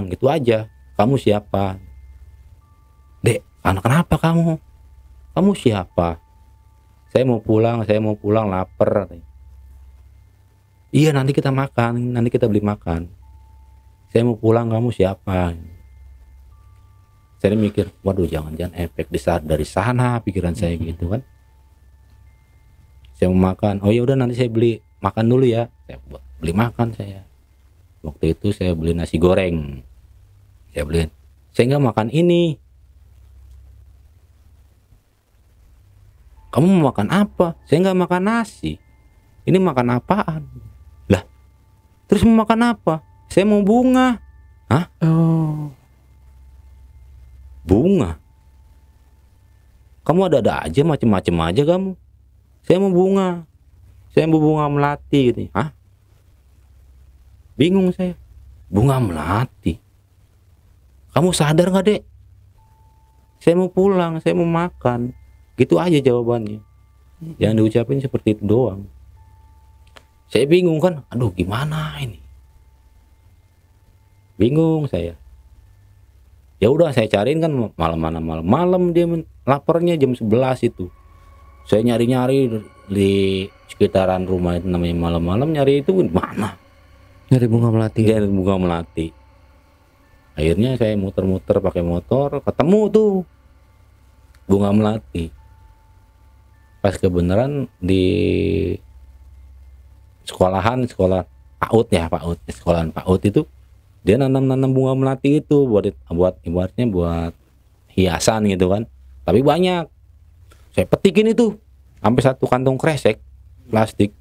[SPEAKER 1] gitu aja. Kamu siapa? Dek, anak kenapa kamu? Kamu siapa? Saya mau pulang, lapar. Iya, nanti kita makan, nanti kita beli makan. Saya mau pulang, kamu siapa? Saya mikir, waduh, jangan-jangan efek dari sana, pikiran saya gitu kan. Saya mau makan, oh ya udah, nanti saya beli makan dulu ya. Saya beli makan saya. Waktu itu saya beli nasi goreng. Saya nggak makan ini. Kamu mau makan apa? Saya nggak makan nasi. Ini makan apaan? Lah, terus mau makan apa? Saya mau bunga. Hah?
[SPEAKER 2] Oh.
[SPEAKER 1] Bunga? Kamu ada aja, macem-macem aja kamu. Saya mau bunga melati gitu. Hah? Bingung saya. Bunga melati? Kamu sadar nggak, Dek? Saya mau pulang, saya mau makan. Gitu aja jawabannya. Yang diucapin seperti itu doang. Saya bingung kan, aduh gimana ini? Bingung saya. Ya udah saya cariin kan malam dia laparnya jam 11 itu. Saya nyari-nyari di sekitaran rumah itu, namanya malam-malam nyari itu mana?
[SPEAKER 2] Nyari bunga melati.
[SPEAKER 1] Dia bunga melati. Akhirnya saya muter-muter pakai motor, ketemu tuh bunga melati. Pas kebenaran di sekolah sekolahan PAUD itu dia nanam bunga melati itu buat ibaratnya buat hiasan gitu kan. Tapi banyak. Saya petikin itu sampai 1 kantong kresek plastik.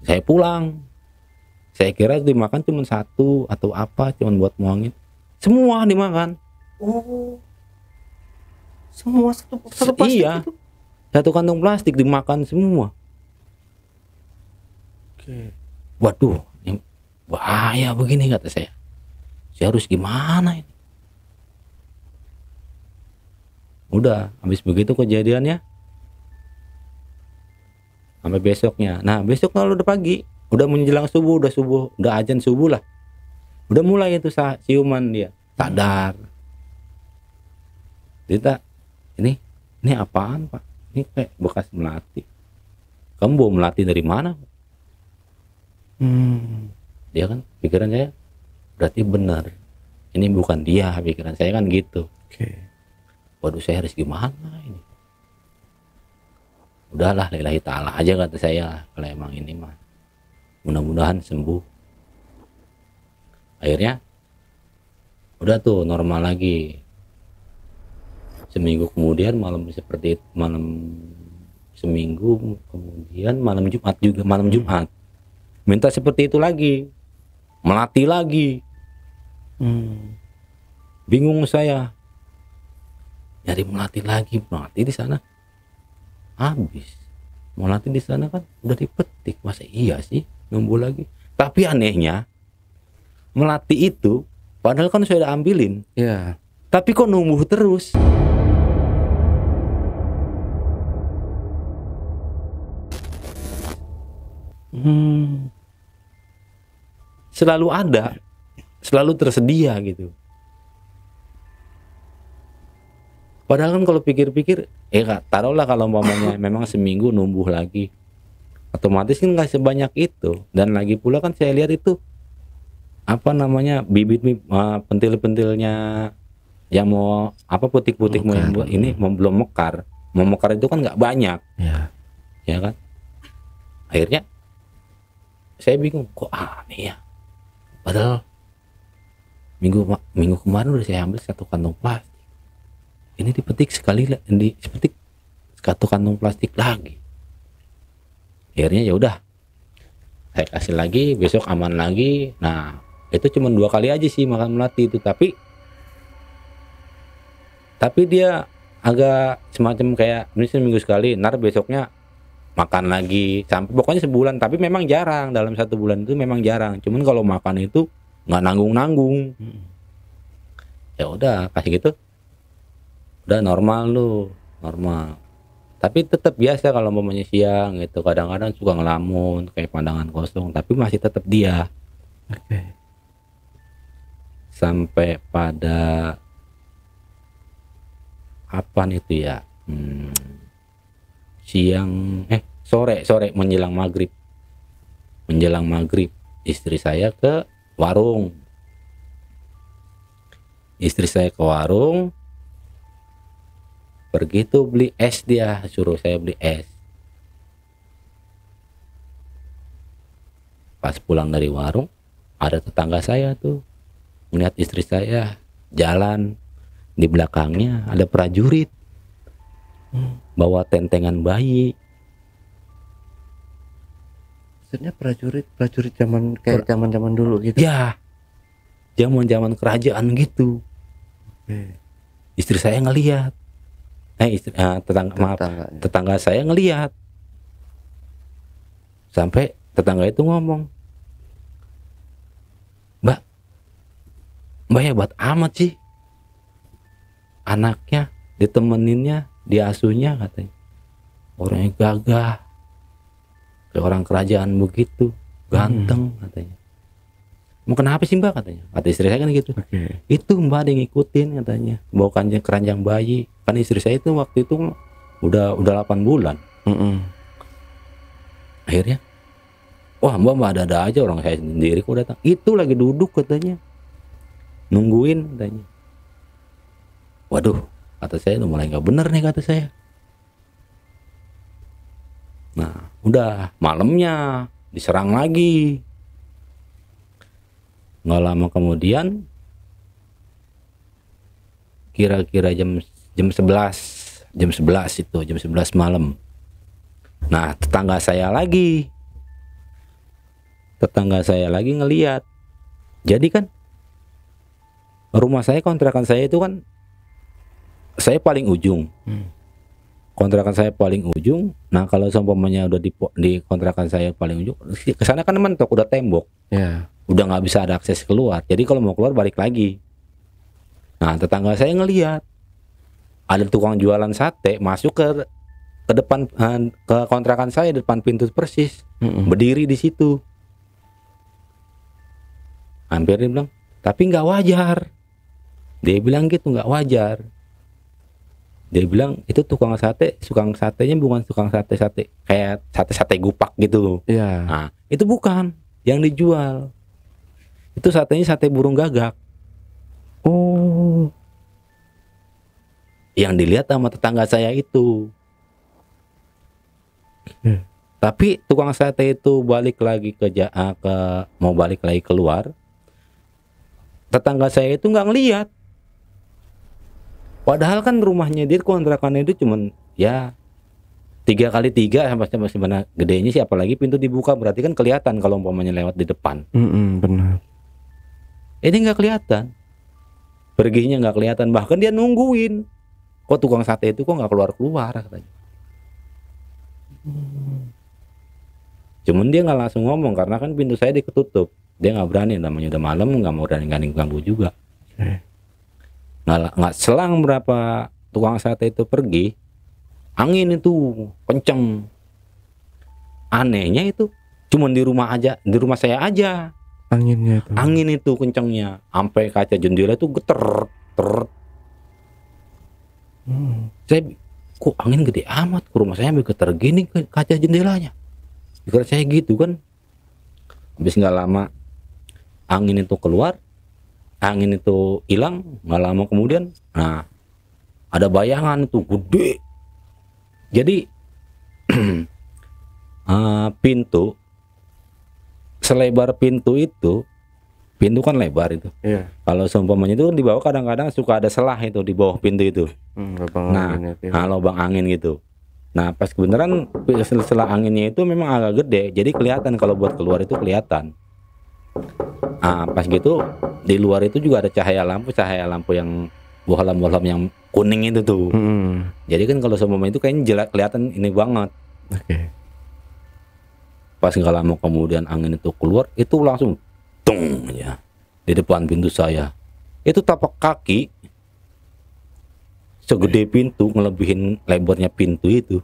[SPEAKER 1] Saya pulang. Saya kira dimakan cuma 1 atau apa, cuma buat muangin. Semua dimakan.
[SPEAKER 2] Oh. Semua satu plastik
[SPEAKER 1] Iya.
[SPEAKER 2] itu.
[SPEAKER 1] 1 kantong plastik dimakan semua.
[SPEAKER 2] Oke.
[SPEAKER 1] Waduh, ini bahaya begini kata saya. Saya harus gimana ini? Udah, habis begitu kejadiannya. Sampai besoknya. Nah, besok kalau udah pagi, udah menjelang subuh, udah azan subuh lah. Udah mulai itu ciuman dia, sadar. Kita ini apaan, Pak? Ini kayak bekas melati. Kamu bawa melati dari mana? Dia kan pikiran saya, berarti benar. Ini bukan dia, pikiran saya kan gitu.
[SPEAKER 2] Oke.
[SPEAKER 1] Waduh, saya harus gimana ini? Udahlah, lillahi ta'ala aja kata saya, kalau emang ini mah mudah-mudahan sembuh. Akhirnya udah tuh normal lagi. Seminggu kemudian seminggu kemudian malam Jumat minta seperti itu lagi, melati lagi. Bingung saya, nyari melati di sana habis. Melati di sana kan udah dipetik, masa iya sih nunggu lagi? Tapi anehnya melati itu padahal kan saya udah ambilin,
[SPEAKER 2] Ya.
[SPEAKER 1] tapi kok numbuh terus. Selalu ada, selalu tersedia gitu. Padahal kan kalau pikir-pikir, taruhlah kalau umpamanya memang seminggu numbuh lagi, otomatis kan nggak sebanyak itu. Dan lagi pula kan saya lihat itu apa namanya bibit pentil-pentilnya yang mau apa putik-putik mau ini belum mekar. Mau mekar itu kan nggak banyak, ya kan. Akhirnya saya bingung, kok aneh ya. Padahal minggu kemarin udah saya ambil 1 kantong plastik. Ini dipetik dipetik 1 kantong plastik lagi. Akhirnya ya udah, saya kasih lagi, besok aman lagi. Nah, itu cuma 2 kali aja sih makan melati itu, tapi dia agak semacam kayak ini seminggu sekali, ntar besoknya makan lagi sampai pokoknya sebulan. Tapi memang jarang, dalam 1 bulan itu memang jarang. Cuman kalau makan itu nggak nanggung. Ya udah kasih gitu, udah normal. Tapi tetap biasa kalau mamanya siang gitu, kadang-kadang suka ngelamun kayak pandangan kosong, tapi masih tetap dia. Sampai pada apa itu ya, sore menjelang maghrib istri saya ke warung. Pergi tuh beli es, dia suruh saya beli es. Pas pulang dari warung, ada tetangga saya tuh melihat istri saya jalan, di belakangnya ada prajurit bawa tentengan bayi.
[SPEAKER 2] Maksudnya prajurit zaman kayak zaman dulu gitu.
[SPEAKER 1] Ya, zaman kerajaan gitu. Istri saya ngelihat. Tetangga saya ngelihat. Sampai tetangga itu ngomong, Mbak hebat amat sih, anaknya ditemeninnya, diasuhnya, katanya orangnya gagah, kayak orang kerajaan begitu, ganteng, katanya. Mau kenapa sih mbak katanya, kata istri saya kan gitu.
[SPEAKER 2] Oke.
[SPEAKER 1] Itu mbak ada yang ngikutin katanya, bawa keranjang bayi. Kan istri saya itu waktu itu udah 8 bulan. Akhirnya, wah mbak ada aja, orang saya sendiri kok datang. Itu lagi duduk katanya, nungguin katanya. Waduh, kata saya udah mulai nggak bener nih kata saya. Nah udah malamnya diserang lagi. Nggak lama kemudian, kira-kira jam 11 itu, jam 11 malam. Nah tetangga saya lagi ngeliat. Jadi kan rumah saya, kontrakan saya itu kan saya paling ujung. Kontrakan saya paling ujung. Nah kalau seumpamanya udah di kontrakan saya paling ujung, kesana kan mentok udah tembok. Udah nggak bisa ada akses keluar. Jadi kalau mau keluar balik lagi. Nah tetangga saya ngelihat ada tukang jualan sate masuk ke depan, ke kontrakan saya, depan pintu persis, berdiri di situ. Hampir dia bilang, tapi nggak wajar. Dia bilang gitu, nggak wajar. Dia bilang itu tukang satenya bukan tukang sate kayak sate gupak gitu. Nah itu bukan yang dijual. Itu satenya sate burung gagak.
[SPEAKER 2] Oh.
[SPEAKER 1] Yang dilihat sama tetangga saya itu. Tapi tukang sate itu balik lagi mau balik lagi keluar. Tetangga saya itu nggak ngelihat. Padahal kan rumahnya dia, kontrakannya itu cuman ya 3x3 sama sebenarnya gedenya sih, apalagi pintu dibuka berarti kan kelihatan kalau umpamanya lewat di depan.
[SPEAKER 2] Benar.
[SPEAKER 1] Ini nggak kelihatan, perginya nggak kelihatan, bahkan dia nungguin. Kok tukang sate itu kok nggak keluar katanya. Cuman dia nggak langsung ngomong karena kan pintu saya diketutup. Dia nggak berani, namanya udah malam, nggak mau berani ganggu juga. Nggak selang berapa tukang sate itu pergi, angin itu kenceng. Anehnya itu cuman di rumah saya aja. Angin itu kencengnya sampai kaca jendela itu geter. Saya kok angin gede amat ke rumah saya, sampai geter gini ke kaca jendelanya. Pikir saya gitu kan. Habis nggak lama angin itu keluar, angin itu hilang. Nggak lama kemudian, nah ada bayangan itu gede. Jadi pintu selebar pintu itu, pintu kan lebar itu. Kalau seumpamanya itu di bawah kadang-kadang suka ada selah itu di bawah pintu itu. Lubang angin gitu. Nah pas kebenaran selah anginnya itu memang agak gede, jadi kelihatan kalau buat keluar itu kelihatan. Pas gitu di luar itu juga ada cahaya lampu yang bohlam-bohlam yang kuning itu tuh. Jadi kan kalau seumpamanya itu kayaknya jelas kelihatan ini banget. Pas nggak lama kemudian angin itu keluar, itu langsung tung ya di depan pintu saya. Itu tapak kaki segede pintu, ngelebihin lebarnya pintu itu.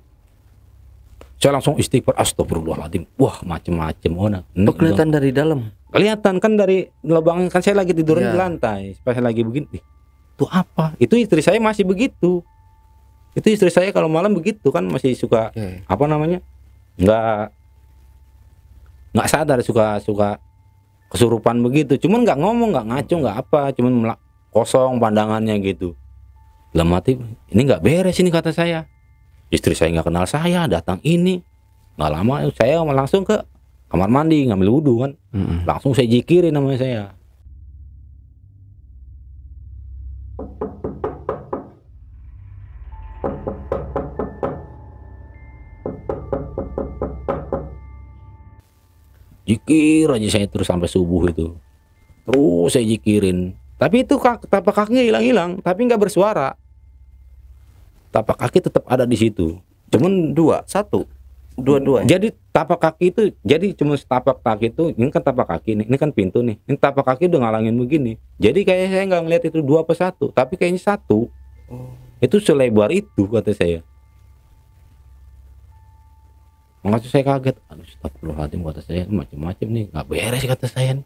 [SPEAKER 1] Saya langsung istighfar, astagfirullahaladzim. Wah macem-macem.
[SPEAKER 2] Kelihatan dari dalam.
[SPEAKER 1] Kelihatan kan dari lubang, kan saya lagi tiduran di lantai. Pas saya lagi begini, itu apa? Itu istri saya masih begitu. Itu istri saya kalau malam begitu kan masih suka apa namanya? Nggak sadar, suka kesurupan begitu. Cuman nggak ngomong, nggak ngaco, nggak apa, cuman kosong pandangannya gitu. Dalam hati, ini nggak beres ini kata saya. Istri saya nggak kenal saya, datang ini. Nggak lama saya langsung ke kamar mandi ngambil wudhu kan. Langsung saya jikirin namanya saya. Jikir aja saya terus sampai subuh itu. Terus saya jikirin. Tapi itu tapak kakinya hilang-hilang, tapi nggak bersuara. Tapak kaki tetap ada di situ. Cuman dua-dua. Jadi tapak kaki itu, jadi cuma tapak kaki itu, ini kan tapak kaki nih, ini kan pintu nih. Ini tapak kaki udah ngalangin begini. Jadi kayak saya nggak ngeliat itu 2 apa 1, tapi kayaknya 1. Itu selebar itu kata saya. Makanya saya kaget. Astagfirullahaladzim kata saya, macam-macam nih, nggak beres kata saya.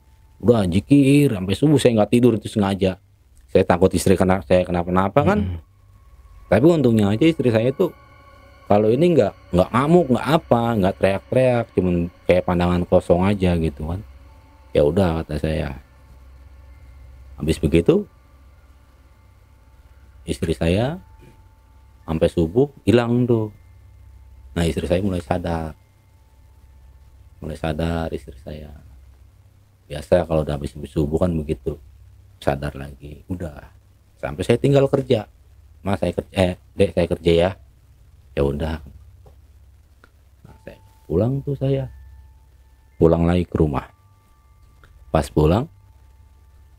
[SPEAKER 1] Udah jikir sampai subuh, saya nggak tidur itu sengaja. Saya takut istri saya kenapa-napa kan. Tapi untungnya aja istri saya itu kalau ini nggak ngamuk, nggak apa, nggak teriak-teriak, cuman kayak pandangan kosong aja gitu kan. Ya udah kata saya. Habis begitu istri saya sampai subuh hilang tuh. Nah istri saya mulai sadar istri saya. Biasa kalau udah habis subuh kan begitu, sadar lagi. Udah sampai saya tinggal kerja. Mas saya kerja, dek saya kerja ya. Ya udah. Nah, saya pulang tuh, saya pulang lagi ke rumah. Pas pulang,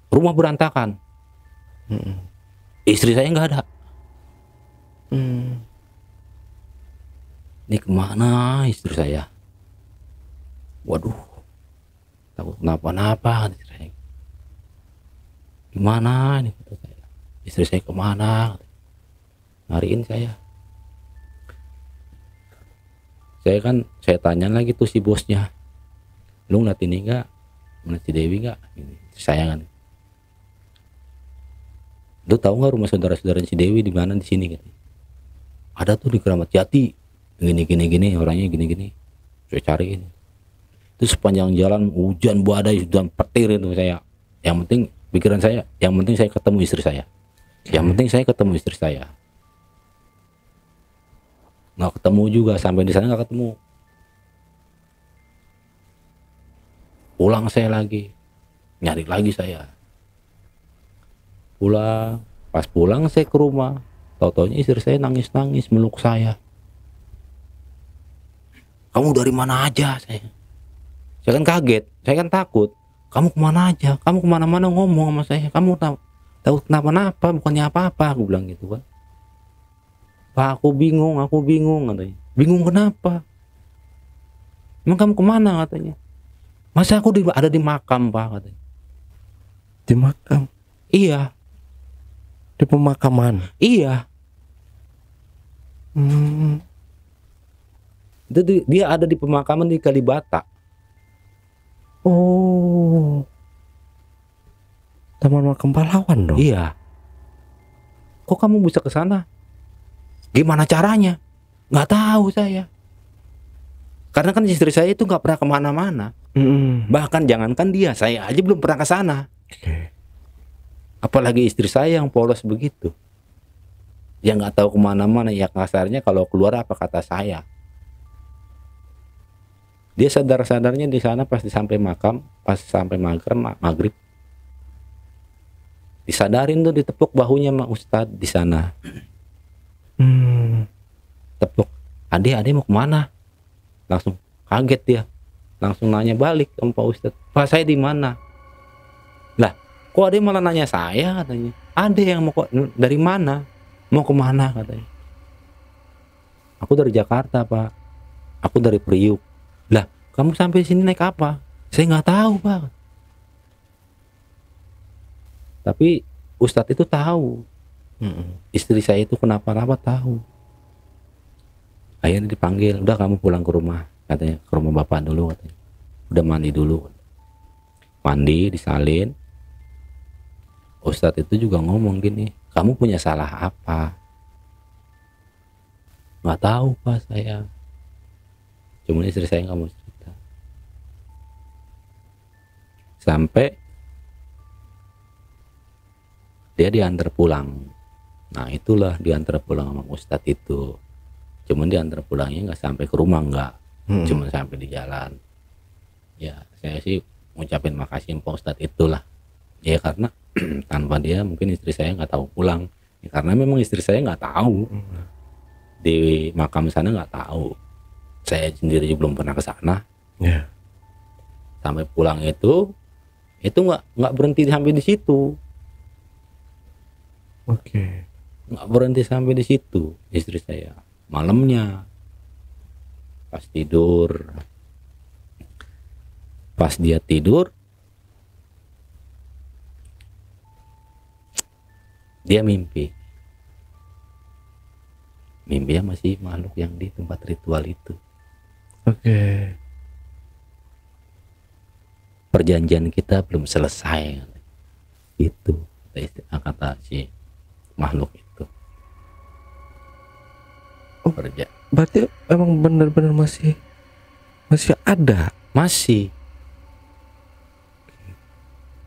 [SPEAKER 1] rumah berantakan. Istri saya nggak ada. Ini kemana istri saya? Waduh, takut kenapa-napa istri saya. Gimana ini kata saya? Istri saya kemana? Nyariin saya. Saya tanya lagi tuh si bosnya, lu ngeliat ini nggak? Ngeliat si Dewi nggak? Ini saya kan. Lu tahu nggak rumah saudara-saudara si Dewi di mana di sini? Gitu. Ada tuh di Keramat Jati. Gini orangnya gini. Saya cariin. Itu sepanjang jalan hujan badai, hujan petir itu saya. Yang penting pikiran saya, yang penting saya ketemu istri saya. Yang penting saya ketemu istri saya. Nggak ketemu juga, sampai di sana nggak ketemu. Pulang saya lagi, nyari lagi saya. Pas pulang saya ke rumah, tau-taunya istri saya nangis-nangis meluk saya. Kamu dari mana aja? Saya kan kaget, saya kan takut. Kamu kemana aja? Kamu kemana-mana ngomong sama saya. Kamu tahu kenapa-napa, bukannya apa-apa, aku bilang gitu kan. Pak, aku bingung katanya. Bingung kenapa? Emang kamu kemana katanya? Masa aku ada di makam, Pak, katanya.
[SPEAKER 2] Di makam?
[SPEAKER 1] Iya.
[SPEAKER 2] Di pemakaman?
[SPEAKER 1] Iya. Itu dia ada di pemakaman di Kalibata.
[SPEAKER 2] Oh, Taman Makam Pahlawan dong?
[SPEAKER 1] Iya. Kok kamu bisa ke sana? Gimana caranya? Nggak tahu saya. Karena kan istri saya itu nggak pernah kemana-mana. Bahkan jangankan dia, saya aja belum pernah ke sana. Apalagi istri saya yang polos begitu. Yang nggak tahu kemana-mana, ya kasarnya kalau keluar apa kata saya. Dia sadar-sadarnya di sana pas sampai makam, pas sampai maghrib. Disadarin tuh, ditepuk bahunya sama Ustadz di sana. Tepuk, adek mau kemana? Langsung kaget dia, langsung nanya balik sama Pak Ustadz, Pak saya di mana? Lah, kok adek malah nanya saya katanya? Adek yang mau dari mana? Mau kemana katanya? Aku dari Jakarta Pak, aku dari Priuk. Lah, kamu sampai sini naik apa? Saya nggak tahu Pak. Tapi Ustadz itu tahu. Istri saya itu kenapa-napa tahu. Akhirnya dipanggil, udah kamu pulang ke rumah, katanya, ke rumah bapak dulu katanya. Udah mandi dulu. Mandi, disalin. Ustadz itu juga ngomong gini, kamu punya salah apa? Nggak tahu Pak saya. Cuma istri saya nggak mau cerita. Sampai dia diantar pulang. Nah itulah diantar pulang sama Ustadz itu. Cuman diantar pulangnya nggak sampai ke rumah, nggak. Cuma sampai di jalan. Ya saya sih ngucapin makasih Pak Ustadz itulah. Ya karena tanpa dia mungkin istri saya nggak tahu pulang. Ya, karena memang istri saya nggak tahu. Di makam sana nggak tahu. Saya sendiri belum pernah ke sana. Sampai pulang itu nggak berhenti sampai di situ. Nggak berhenti sampai di situ. Istri saya malamnya pas dia tidur dia mimpi masih makhluk yang di tempat ritual itu. perjanjian kita belum selesai. Itu kata si makhluk itu.
[SPEAKER 2] Oh, berarti emang benar-benar masih ada.
[SPEAKER 1] Masih.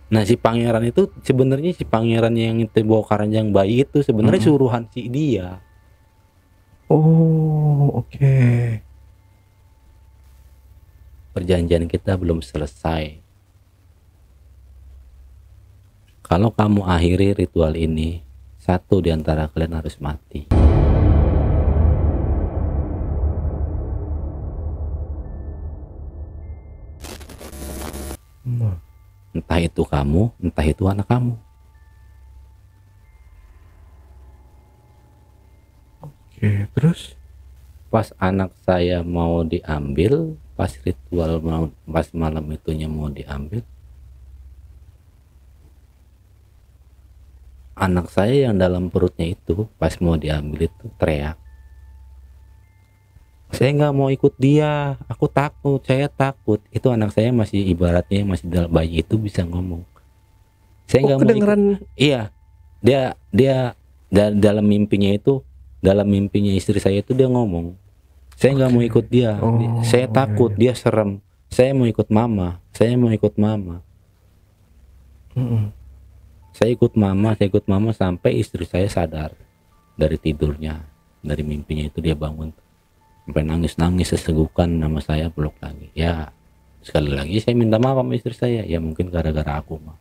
[SPEAKER 1] Nah si pangeran itu sebenarnya si pangeran yang itu bawa keranjang bayi itu sebenarnya suruhan si dia.
[SPEAKER 2] Oh, oke.
[SPEAKER 1] Perjanjian kita belum selesai. Kalau kamu akhiri ritual ini, satu di antara kalian harus mati. Entah itu kamu, entah itu anak kamu.
[SPEAKER 2] Oke, terus?
[SPEAKER 1] Pas anak saya mau diambil, pas ritual pas malam itunya mau diambil, anak saya yang dalam perutnya itu pas mau diambil itu teriak, saya nggak mau ikut dia, aku takut, saya takut. Itu anak saya masih ibaratnya masih dalam bayi itu bisa ngomong. Saya nggak mau ikut. Iya, dia dalam mimpinya itu, dalam mimpinya istri saya itu dia ngomong, saya nggak mau ikut dia, saya takut, dia serem, saya mau ikut mama, saya mau ikut mama. Saya ikut mama sampai istri saya sadar dari tidurnya, dari mimpinya itu dia bangun sampai nangis sesegukan, nama saya peluk lagi. Ya sekali lagi saya minta maaf sama istri saya, ya mungkin gara-gara aku mah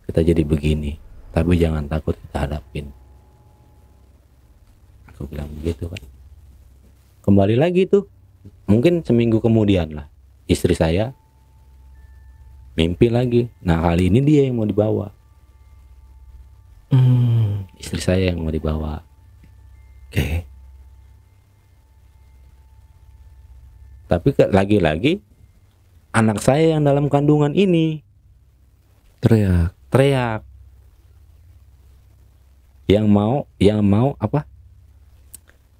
[SPEAKER 1] kita jadi begini, tapi jangan takut, kita hadapin. Aku bilang begitu kan. Kembali lagi tuh, mungkin seminggu kemudian lah istri saya mimpi lagi. Nah kali ini dia yang mau dibawa. Istri saya yang mau dibawa. Oke. Tapi lagi-lagi anak saya yang dalam kandungan ini teriak. Yang mau apa?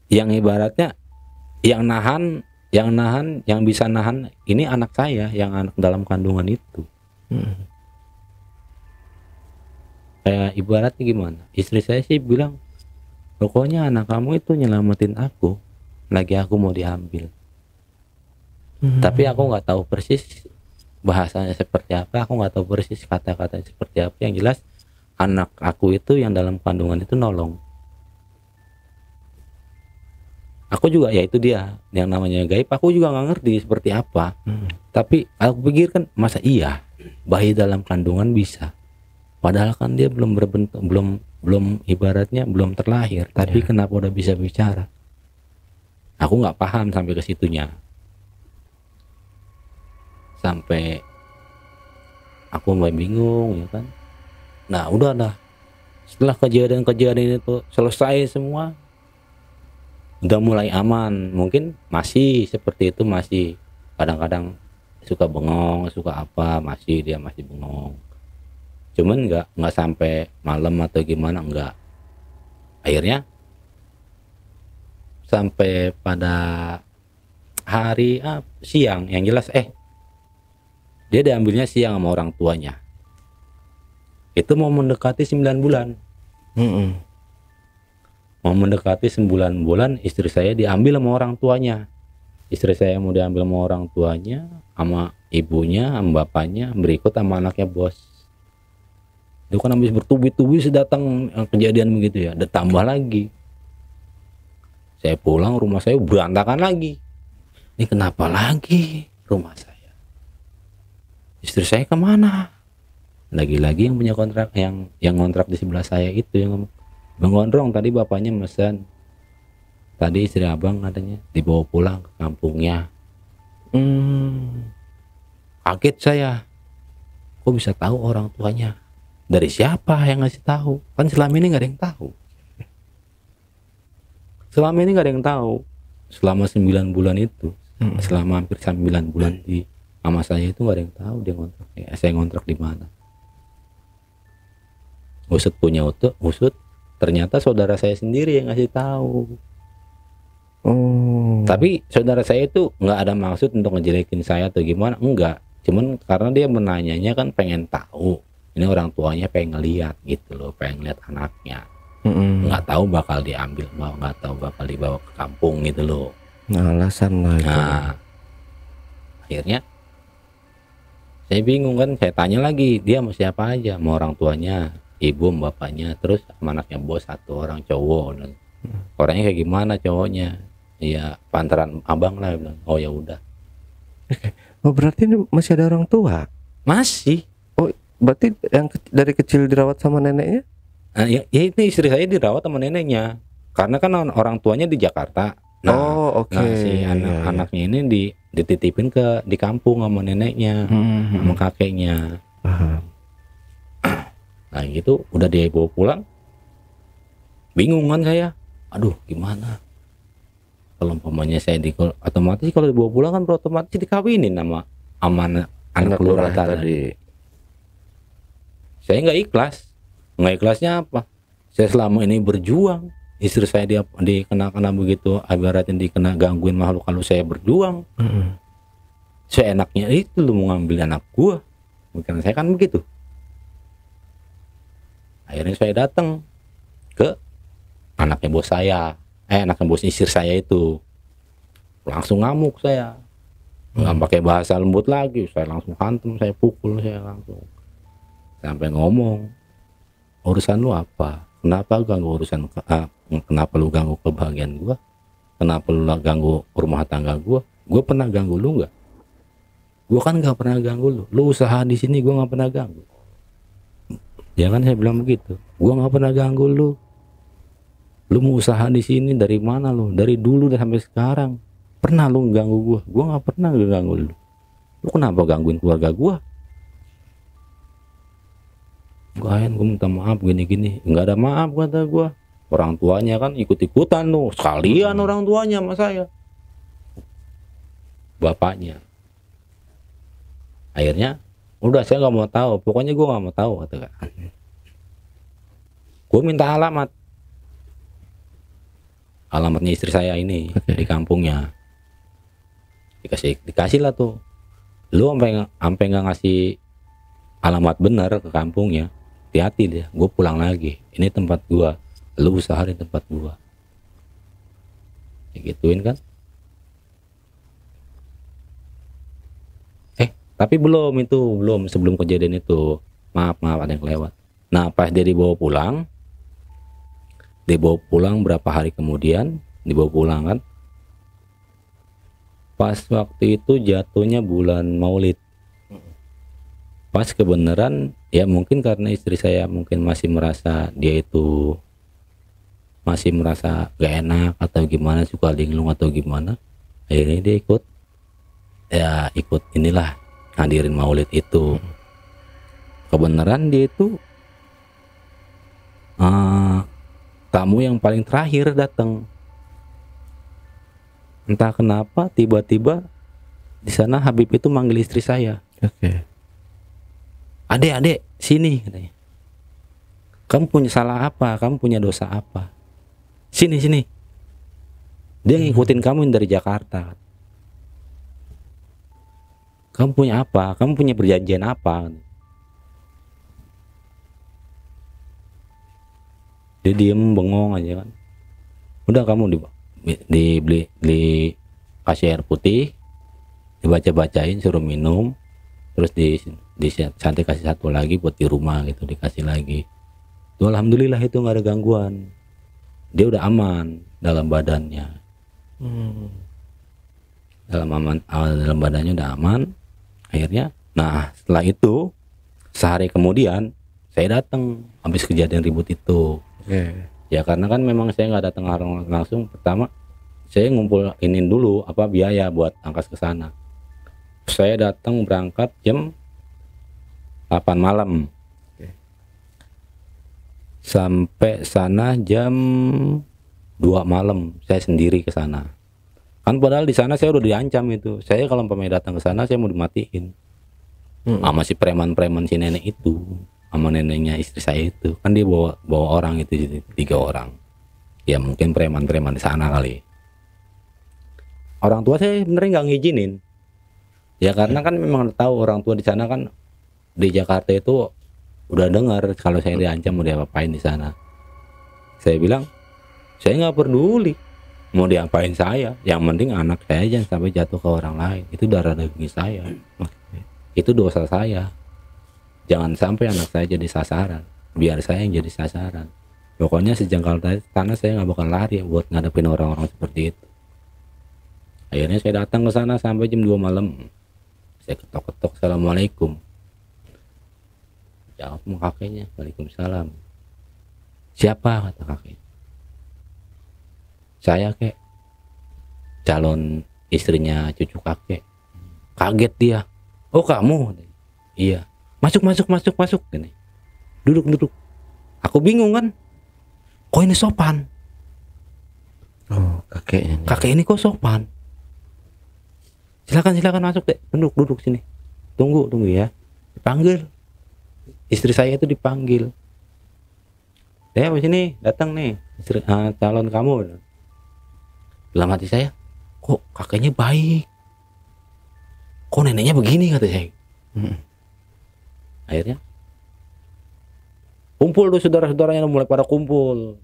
[SPEAKER 1] Yang ibaratnya yang bisa nahan ini anak saya yang anak dalam kandungan itu. Kayak ibaratnya gimana? Istri saya sih bilang, pokoknya anak kamu itu nyelamatin aku, lagi aku mau diambil. Tapi aku nggak tahu persis bahasanya seperti apa, aku nggak tahu persis kata-katanya seperti apa. Yang jelas anak aku itu yang dalam kandungan itu nolong. Aku juga, ya itu dia yang namanya gaib, aku juga nggak ngerti seperti apa. Tapi aku pikir kan, masa iya bayi dalam kandungan bisa, padahal kan dia belum berbentuk, belum ibaratnya belum terlahir, tapi kenapa udah bisa bicara? Aku nggak paham sampai ke situnya, sampai aku mulai bingung ya kan. Nah udahlah, setelah kejadian itu selesai semua, udah mulai aman. Mungkin masih seperti itu, masih kadang-kadang suka bengong, suka apa, dia masih bengong. Cuman nggak sampai malam atau gimana, enggak. Akhirnya sampai pada hari siang, yang jelas dia diambilnya siang sama orang tuanya. Itu mau mendekati 9 bulan. Mau mendekati 9 bulan, istri saya diambil sama orang tuanya. Istri saya mau diambil sama orang tuanya, sama ibunya, sama bapaknya, berikut sama anaknya bos. Itu kan habis bertubi-tubi sedatang kejadian begitu ya. Dan tambah lagi, saya pulang, rumah saya berantakan lagi. Ini kenapa lagi rumah saya? Istri saya kemana? Lagi-lagi yang punya kontrak, yang kontrak di sebelah saya itu yang ngomong, Bang Gondrong, tadi bapaknya mesen, tadi istri abang katanya dibawa pulang ke kampungnya. Kaget saya, kok bisa tahu orang tuanya? Dari siapa yang ngasih tahu? Kan selama ini nggak ada yang tahu. Selama ini nggak ada yang tahu. Selama 9 bulan itu, selama hampir 9 bulan di sama saya itu nggak ada yang tahu dia ngontrak. Saya ngontrak di mana? Usut punya usut. Ternyata saudara saya sendiri yang ngasih tahu. Tapi saudara saya itu nggak ada maksud untuk ngejelekin saya atau gimana, enggak. Cuman karena dia menanyanya kan pengen tahu, ini orang tuanya pengen ngeliat gitu loh, pengen lihat anaknya. Nggak tahu bakal diambil, nggak tahu bakal dibawa ke kampung gitu loh.
[SPEAKER 2] Alasan lah itu.
[SPEAKER 1] Nah, akhirnya saya bingung kan, saya tanya lagi, dia mau siapa aja, mau orang tuanya, ibu, bapaknya, terus sama anaknya bos satu orang cowok. Dan orangnya kayak gimana cowoknya? Ya pantaran abang lah, bilang. Oh ya udah.
[SPEAKER 2] Oh berarti ini masih ada orang tua?
[SPEAKER 1] Masih.
[SPEAKER 2] Oh berarti yang dari kecil dirawat sama neneknya?
[SPEAKER 1] Nah, ya itu istri saya dirawat sama neneknya, karena kan orang tuanya di Jakarta. Nah,
[SPEAKER 2] Oh oke.
[SPEAKER 1] si anak-anaknya ini dititipin di kampung sama neneknya, sama kakeknya.
[SPEAKER 2] Paham.
[SPEAKER 1] Nah gitu udah dia bawa pulang, bingung kan saya. Aduh gimana? Kalau umpamanya saya otomatis kalau dibawa pulang kan otomatis dikawinin sama anak lurah tadi. Saya nggak ikhlas. Nggak ikhlasnya apa? Saya selama ini berjuang, istri saya dia dikena begitu, ibaratnya dikena gangguin makhluk kalau saya berjuang. Seenaknya itu lu mau ngambil anak gua, bukan saya kan begitu. Akhirnya saya datang ke anaknya bos saya, anaknya bos istri saya itu, langsung ngamuk saya, nggak pakai bahasa lembut lagi, saya langsung hantam, saya pukul, saya langsung sampai ngomong, urusan lu apa? Kenapa ganggu urusan? Kenapa lu ganggu kebahagiaan gua? Kenapa lu ganggu rumah tangga gua? Gua pernah ganggu lu nggak? Gua kan nggak pernah ganggu lu. Lu usaha di sini gua nggak pernah ganggu. Jangan saya bilang begitu. Gua nggak pernah ganggu lu. Lu mau usaha di sini dari mana lu? Dari dulu dan sampai sekarang. Pernah lu ganggu gua? Gua nggak pernah ganggu lu. Lu kenapa gangguin keluarga gua? Gua minta maaf gini-gini. Nggak ada maaf kata gua. Orang tuanya kan ikut-ikutan tuh. Sekalian orang tuanya sama saya. Bapaknya. Akhirnya udah saya nggak mau tahu. Pokoknya gua nggak mau tahu kata kan. Gua minta alamatnya istri saya ini di kampungnya. Dikasih lah tuh. Lu sampai nggak ngasih alamat benar ke kampungnya, hati-hati dia, gue pulang lagi, ini tempat gue, lu usaha di tempat gue, kayak gituin kan. Tapi belum sebelum kejadian itu, maaf ada yang lewat. Nah pas dia dibawa pulang berapa hari kemudian dibawa pulang kan, pas waktu itu jatuhnya bulan Maulid. Pas kebenaran ya mungkin karena istri saya mungkin masih merasa dia itu masih merasa gak enak atau gimana, suka linglung atau gimana, akhirnya dia ikut inilah hadirin maulid itu. Kebenaran dia itu tamu yang paling terakhir datang. Entah kenapa tiba-tiba di sana Habib itu manggil istri saya.
[SPEAKER 2] Oke.
[SPEAKER 1] Adek sini katanya. Kamu punya salah apa? Kamu punya dosa apa? Sini. Dia ngikutin kamu dari Jakarta. Kamu punya apa? Kamu punya perjanjian apa? Dia diem bengong aja kan. Udah kamu dibeli kasih air putih, dibaca-bacain, suruh minum, terus santai kasih satu lagi buat di rumah gitu, dikasih lagi. Tuh alhamdulillah itu nggak ada gangguan, dia udah aman dalam badannya. Dalam badannya udah aman. Akhirnya, nah setelah itu sehari kemudian saya datang habis kejadian ribut itu. Ya karena kan memang saya nggak datang langsung. Pertama saya ngumpulin dulu biaya buat angkas ke sana. Saya datang berangkat jam 8 malam. Sampai sana jam 2 malam saya sendiri ke sana. Kan padahal di sana saya udah diancam itu. Saya kalau datang ke sana saya mau dimatiin. Sama si preman-preman si nenek itu, sama neneknya istri saya itu. Kan dia bawa orang itu 3 orang. Ya mungkin preman-preman di sana kali. Orang tua saya benernya nggak ngizinin. Ya karena kan memang tahu orang tua di sana kan, di Jakarta itu udah dengar kalau saya diancam mau diapain di sana. Saya bilang saya nggak peduli mau diapain saya, yang penting anak saya jangan sampai jatuh ke orang lain, itu darah daging saya, itu dosa saya. Jangan sampai anak saya jadi sasaran, biar saya yang jadi sasaran. Pokoknya sejengkal tanah saya nggak bakal lari buat ngadepin orang-orang seperti itu. Akhirnya saya datang ke sana sampai jam 2 malam. Saya ketok-ketok, assalamualaikum. Jawab sama kakeknya, waalaikumsalam. Siapa, kata kakek? Saya, kek, calon istrinya cucu kakek. Kaget dia. Oh kamu? Iya. Masuk. Gini. Duduk. Aku bingung kan. Kok ini sopan?
[SPEAKER 2] Oh, kakeknya.
[SPEAKER 1] Kakek ini kok sopan? Silakan masuk, deh. Duduk sini. Tunggu ya. Dipanggil. Istri saya itu dipanggil. Sini, datang nih. Calon kamu. Dalam hati saya, kok kakeknya baik? Kok neneknya begini, kata saya. Akhirnya kumpul tuh saudara-saudaranya, mulai pada kumpul.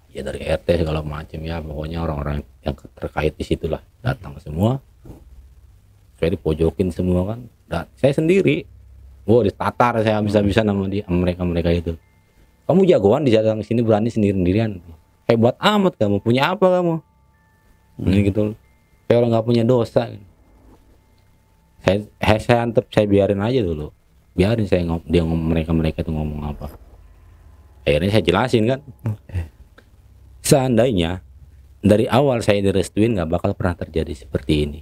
[SPEAKER 1] Ya dari RT segala macam ya, pokoknya orang-orang yang terkait di situlah datang semua. Saya dipojokin semua kan. Saya sendiri. Ditatar saya bisa-bisa nama mereka itu. Kamu jagoan di datang sini berani sendirian. Hebat amat kamu. Punya apa kamu? Ini gitu. Kayak orang nggak punya dosa. Saya antep, saya biarin aja dulu. Biarin saya mereka itu ngomong apa. Akhirnya saya jelasin kan. Seandainya dari awal saya direstuin nggak bakal pernah terjadi seperti ini.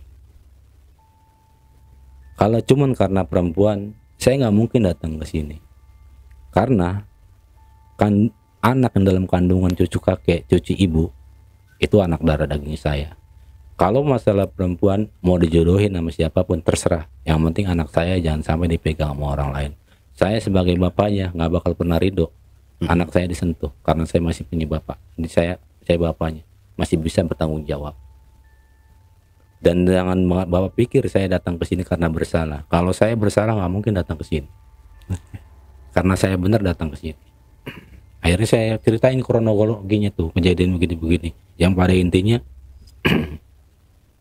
[SPEAKER 1] Kalau cuman karena perempuan, saya nggak mungkin datang ke sini. Karena kan anak yang dalam kandungan cucu kakek, cucu ibu, itu anak darah daging saya. Kalau masalah perempuan mau dijodohin sama siapapun terserah. Yang penting anak saya jangan sampai dipegang sama orang lain. Saya sebagai bapaknya nggak bakal pernah ridho anak saya disentuh, karena saya masih punya bapak. Jadi saya bapaknya masih bisa bertanggung jawab. Dan jangan bapak pikir saya datang ke sini karena bersalah. Kalau saya bersalah nggak mungkin datang ke sini. Karena saya benar datang ke sini. Akhirnya saya ceritain kronologinya tuh, kejadian begini-begini. Yang pada intinya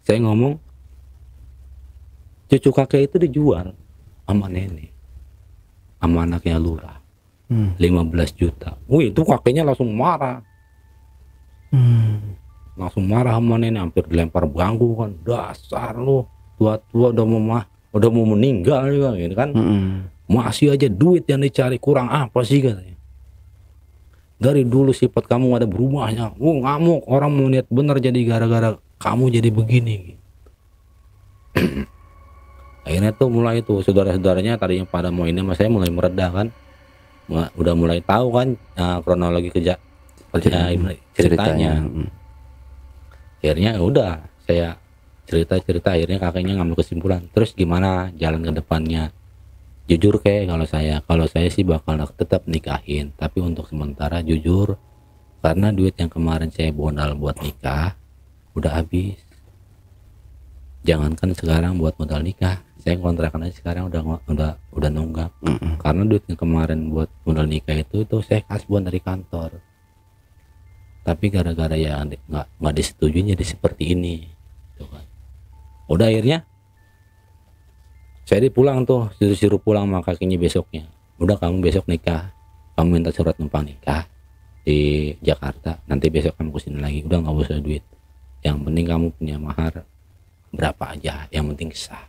[SPEAKER 1] saya ngomong cucu kakek itu dijual sama nenek, sama anaknya lurah. 15 juta. Wih, itu kakeknya langsung marah. Langsung marah sama nenek, hampir dilempar bangku kan. Dasar lu, tua-tua udah mau meninggal juga gitu kan. Masih aja duit yang dicari, kurang apa sih katanya. Dari dulu sifat kamu gak ada berubahnya. Ngamuk, orang mau niat bener jadi gara-gara kamu jadi begini. Akhirnya tuh mulai tuh saudara-saudaranya tadinya pada mau ini, mas saya mulai meredah kan. Udah mulai tahu kan kronologi ceritanya. Akhirnya udah saya cerita akhirnya kakeknya ngambil kesimpulan. Terus gimana jalan ke depannya? Jujur kalau saya sih bakal tetap nikahin, tapi untuk sementara jujur karena duit yang kemarin saya modal buat nikah udah habis. Jangankan sekarang buat modal nikah, saya kontrakan aja sekarang udah nunggak. Karena duit yang kemarin buat modal nikah itu saya kasbon dari kantor. Tapi gara-gara ya nggak disetujui jadi seperti ini. Tuh kan. Udah akhirnya saya pulang tuh, disuruh pulang sama kakinya besoknya. Udah kamu besok nikah, kamu minta surat numpang nikah di Jakarta. Nanti besok kamu kesini lagi. Udah nggak usah duit. Yang penting kamu punya mahar berapa aja, yang penting sah.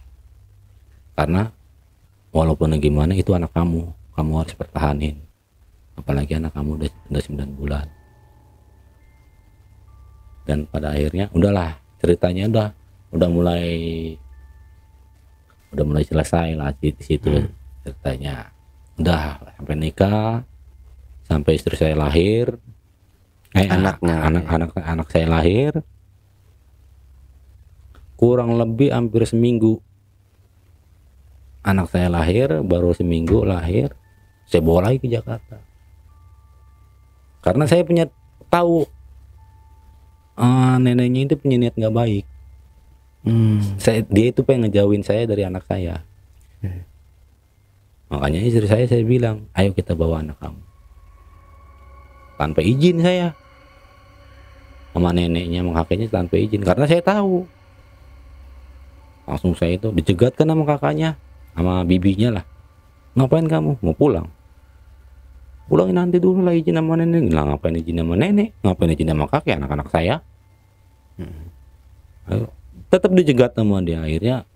[SPEAKER 1] Karena walaupun gimana itu anak kamu harus pertahanin. Apalagi anak kamu udah 9 bulan. Dan pada akhirnya udahlah, ceritanya udah mulai selesai lah di situ. Ceritanya udah sampai nikah, sampai istri saya lahir, anak saya lahir, kurang lebih hampir seminggu anak saya lahir, baru seminggu lahir saya bawa lagi ke Jakarta karena saya punya tahu neneknya itu punya niat nggak baik. Dia itu pengen ngejauhin saya dari anak saya. Makanya istri saya bilang, ayo kita bawa anak kamu. Tanpa izin saya sama neneknya, sama kakeknya tanpa izin, karena saya tahu. Langsung saya itu dicegat kan sama kakaknya, sama bibinya lah. Ngapain kamu? Mau pulang? Pulangin nanti dulu lah, izin sama nenek. Lah ngapain izin sama nenek? Ngapain izin sama kakek, anak-anak saya? Ayo, tetap dicegat sama dia. Akhirnya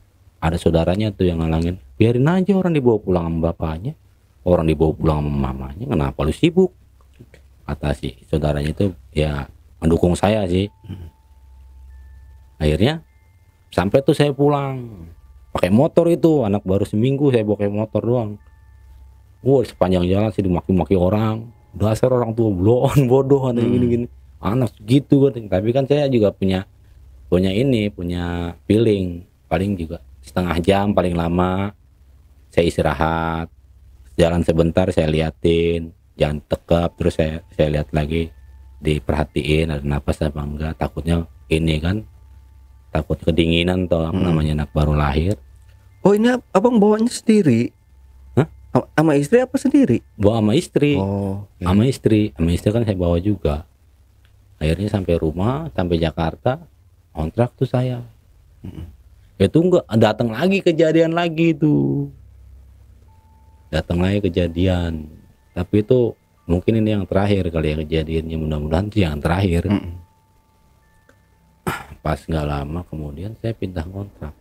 [SPEAKER 1] ada saudaranya tuh yang ngalangin, biarin aja orang dibawa pulang sama bapaknya, orang dibawa pulang sama mamanya, kenapa lu sibuk? Kata si saudaranya itu ya mendukung saya sih. Akhirnya sampai tuh saya pulang pakai motor, itu anak baru seminggu saya bawa pakai motor doang. Sepanjang jalan sih dimaki-maki orang, dasar orang tua bloon, bodoh, ada gini-gini anak gitu kan. Tapi kan saya juga punya feeling, paling juga setengah jam paling lama saya istirahat, jalan sebentar saya liatin, jangan tekap, terus saya lihat lagi, diperhatiin ada napas apa enggak, takutnya ini kan, takut kedinginan atau namanya anak baru lahir.
[SPEAKER 2] Oh, ini abang bawanya sendiri?
[SPEAKER 1] Hah?
[SPEAKER 2] Sama istri apa sendiri?
[SPEAKER 1] Bawa sama istri.
[SPEAKER 2] Oh, okay.
[SPEAKER 1] sama istri kan saya bawa juga. Akhirnya sampai rumah, sampai Jakarta, kontrak tuh saya. Itu enggak datang lagi kejadian lagi tuh. Datang lagi kejadian. Tapi itu mungkin ini yang terakhir kali ya kejadiannya, mudah-mudahan itu yang terakhir. Pas nggak lama kemudian saya pindah kontrak.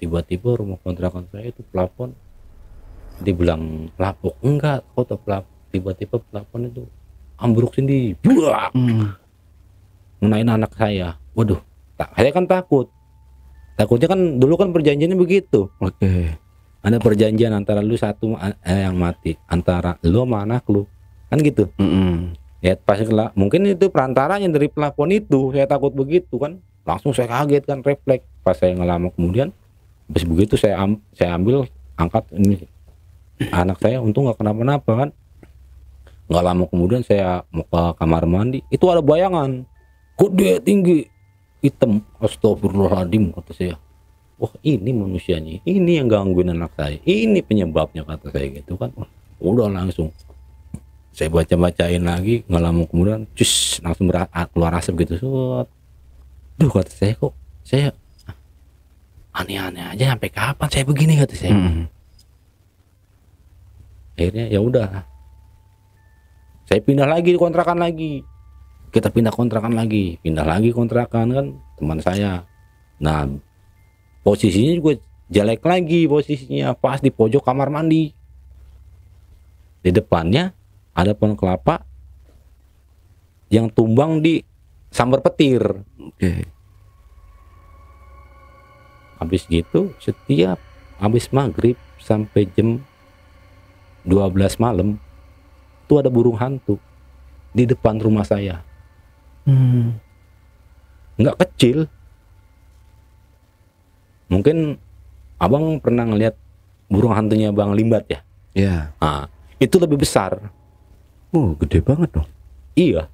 [SPEAKER 1] Tiba-tiba rumah kontrakan saya itu plafon, dibilang lapuk enggak, kota plafon, tiba-tiba plafon itu ambruk sendiri, buak, ngenain anak saya. Waduh, saya kan takutnya kan dulu kan perjanjiannya begitu.
[SPEAKER 2] Oke.
[SPEAKER 1] Ada perjanjian antara lu satu yang mati, antara lu sama anak lu, kan gitu. Ya pas mungkin itu perantaranya dari plafon itu, saya takut begitu kan, langsung saya kaget kan, refleks. Pas saya ngelama kemudian, habis begitu saya ambil, angkat ini anak saya, untung nggak kenapa-napa kan. Nggak lama kemudian saya mau ke kamar mandi, itu ada bayangan gede tinggi hitam. Astagfirullahaladzim, kata saya, wah ini manusianya, ini yang gangguin anak saya, ini penyebabnya, kata saya gitu kan. Udah langsung saya baca-bacain lagi, nggak lama kemudian langsung keluar asap gitu. Duh, kata saya, kok saya aneh-aneh aja, sampai kapan saya begini, kata saya. Akhirnya ya udah, saya pindah lagi kontrakan lagi, kita pindah kontrakan lagi kan, teman saya. Nah posisinya juga jelek lagi, posisinya pas di pojok kamar mandi, di depannya ada pohon kelapa yang tumbang di sambar petir.
[SPEAKER 2] Oke.
[SPEAKER 1] Habis gitu setiap habis maghrib sampai jam 12 malam itu ada burung hantu di depan rumah saya. Nggak kecil, mungkin abang pernah ngeliat burung hantunya Bang Limbat ya?
[SPEAKER 2] Ya.
[SPEAKER 1] Nah, itu lebih besar.
[SPEAKER 2] Gede banget dong.
[SPEAKER 1] Iya.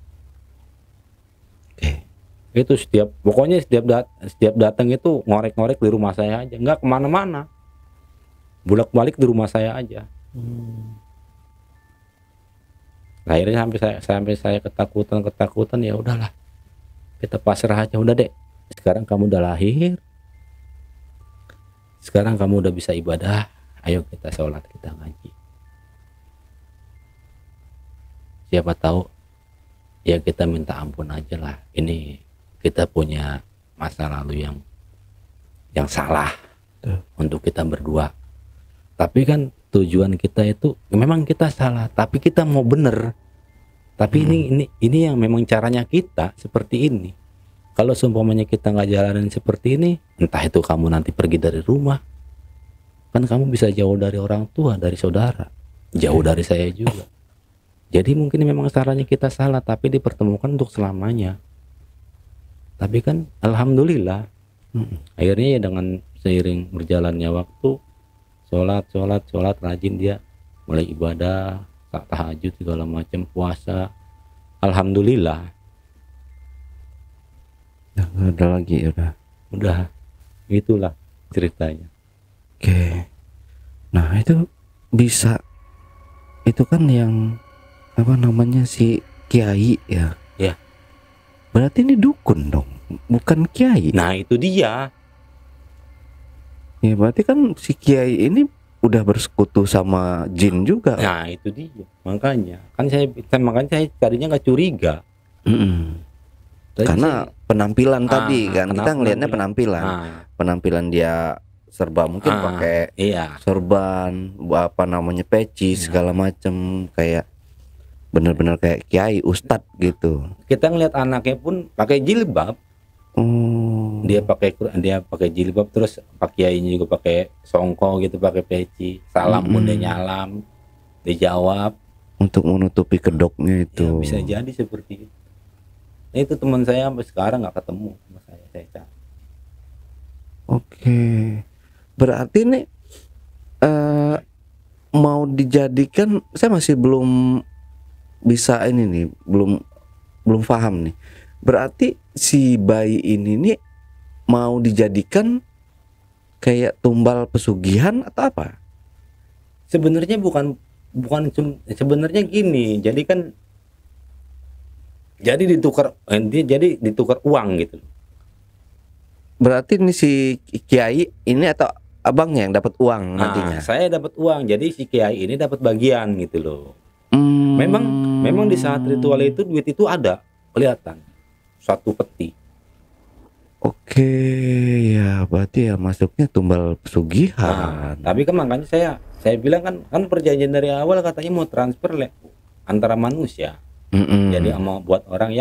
[SPEAKER 1] Itu pokoknya setiap datang itu ngorek-ngorek di rumah saya aja, nggak kemana-mana, bolak-balik di rumah saya aja. Akhirnya sampai saya ketakutan, ya udahlah, kita pasrah aja, udah dek, sekarang kamu udah lahir, sekarang kamu udah bisa ibadah, ayo kita sholat, kita ngaji, siapa tahu ya kita minta ampun aja lah, ini kita punya masa lalu yang salah untuk kita berdua. Tapi kan tujuan kita itu memang kita salah, tapi kita mau bener. Tapi ini yang memang caranya kita seperti ini. Kalau seumpamanya kita nggak jalanin seperti ini, entah itu kamu nanti pergi dari rumah, kan kamu bisa jauh dari orang tua, dari saudara, jauh dari saya juga. Jadi mungkin memang caranya kita salah, tapi dipertemukan untuk selamanya. Tapi kan alhamdulillah, akhirnya ya dengan seiring berjalannya waktu, sholat rajin dia, mulai ibadah, tahajud segala macam, puasa, alhamdulillah
[SPEAKER 2] Ya, nggak ada lagi ya udah.
[SPEAKER 1] Udah, itulah ceritanya.
[SPEAKER 2] Oke. Nah itu bisa, itu kan yang apa namanya si kiai ya.
[SPEAKER 1] Ya.
[SPEAKER 2] Berarti ini dukun dong, bukan kiai.
[SPEAKER 1] Nah itu dia.
[SPEAKER 2] Ya berarti kan si kiai ini udah bersekutu sama jin juga.
[SPEAKER 1] Nah itu dia. Makanya kan saya tadinya nggak curiga.
[SPEAKER 2] Mm-mm.
[SPEAKER 1] Tadi
[SPEAKER 2] Karena penampilan tadi kan kita
[SPEAKER 1] kenapa
[SPEAKER 2] ngelihatnya penampilan. Penampilan dia serba mungkin pakai
[SPEAKER 1] iya.
[SPEAKER 2] sorban, apa namanya peci segala macem, kayak bener-bener kayak kiai ustadz gitu.
[SPEAKER 1] Kita ngelihat anaknya pun pakai jilbab. Dia pakai jilbab, terus Pak Kiainya juga pakai songkok gitu, pakai peci, salam pun dia nyalam, dijawab
[SPEAKER 2] untuk menutupi kedoknya itu.
[SPEAKER 1] Ya, bisa jadi seperti itu. Nah, itu teman saya sampai sekarang nggak ketemu sama saya cari.
[SPEAKER 2] Oke, berarti nih mau dijadikan, saya masih belum bisa ini nih, belum paham nih. Berarti si bayi ini nih mau dijadikan kayak tumbal pesugihan atau apa?
[SPEAKER 1] Sebenarnya sebenarnya gini, jadi ditukar uang gitu.
[SPEAKER 2] Berarti ini si kiai ini atau abangnya yang dapat uang nantinya?
[SPEAKER 1] Saya dapat uang, jadi si kiai ini dapat bagian gitu loh. Memang di saat ritual itu duit itu ada, kelihatan satu peti.
[SPEAKER 2] Oke, ya berarti ya masuknya tumbal pesugihan.
[SPEAKER 1] Tapi kan makanya saya bilang kan perjanjian dari awal katanya mau transfer antara manusia. Jadi mau buat orang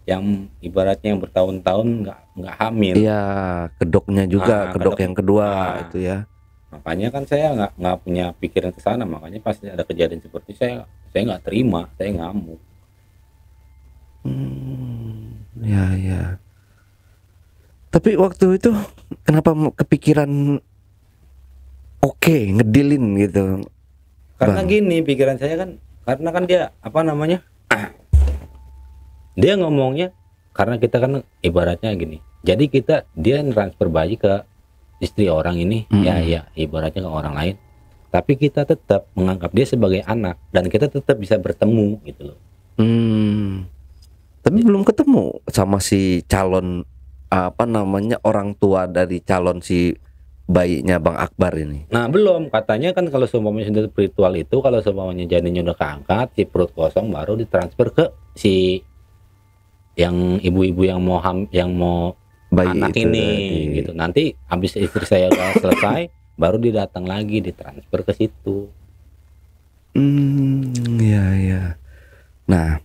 [SPEAKER 1] yang ibaratnya yang bertahun-tahun nggak hamil.
[SPEAKER 2] Iya, kedoknya juga, kedok yang kedua itu ya.
[SPEAKER 1] Makanya kan saya nggak punya pikiran ke sana, makanya pasti ada kejadian seperti saya nggak terima, saya ngamuk.
[SPEAKER 2] Ya. Tapi waktu itu kenapa kepikiran ngedilin gitu?
[SPEAKER 1] Karena gini pikiran saya kan, karena kan dia apa namanya? Dia ngomongnya karena kita kan ibaratnya gini. Jadi dia transfer bayi ke istri orang ini, ya ibaratnya ke orang lain. Tapi kita tetap menganggap dia sebagai anak dan kita tetap bisa bertemu gitu loh.
[SPEAKER 2] Tapi belum ketemu sama si calon apa namanya orang tua dari calon si bayinya Bang Akbar ini.
[SPEAKER 1] Nah belum, katanya kan kalau seumpamanya sudah ritual itu, kalau seumpamanya janinnya udah keangkat, si perut kosong baru ditransfer ke si yang ibu-ibu yang mau bayi anak ini gitu. Nanti habis istri saya udah selesai baru dia datang lagi ditransfer ke situ.
[SPEAKER 2] Ya. Nah,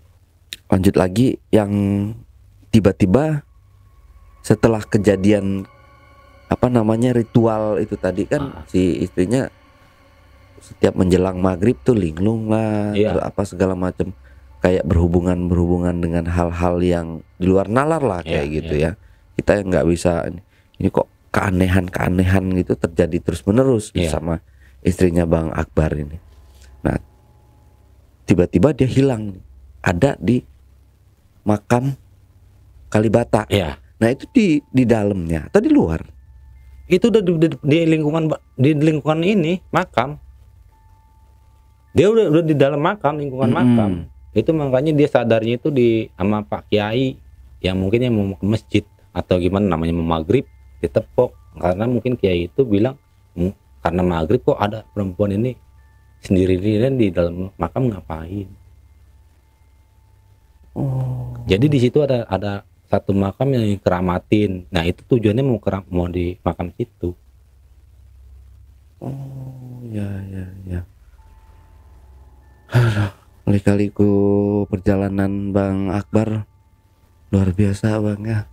[SPEAKER 2] lanjut lagi yang tiba-tiba setelah kejadian apa namanya ritual itu tadi kan si istrinya setiap menjelang maghrib tuh linglung lah, apa segala macam, kayak berhubungan dengan hal-hal yang di luar nalar lah kayak gitu ya. Kita nggak bisa ini kok keanehan gitu terjadi terus menerus sama istrinya Bang Akbar ini. Nah, tiba-tiba dia hilang, ada di makam Kalibata. Nah itu di dalamnya atau di luar?
[SPEAKER 1] Itu udah di lingkungan ini makam. Dia udah di dalam makam, lingkungan makam. Itu makanya dia sadarnya itu sama Pak Kiai yang mungkin yang mau ke masjid atau gimana namanya mau maghrib ditepok, karena mungkin Kiai itu bilang karena maghrib kok ada perempuan ini sendirian di dalam makam ngapain. Jadi di situ ada satu makam yang dikeramatin. Nah itu tujuannya mau di makam situ.
[SPEAKER 2] Ya. Kali-kaliku perjalanan Bang Akbar luar biasa Bang ya.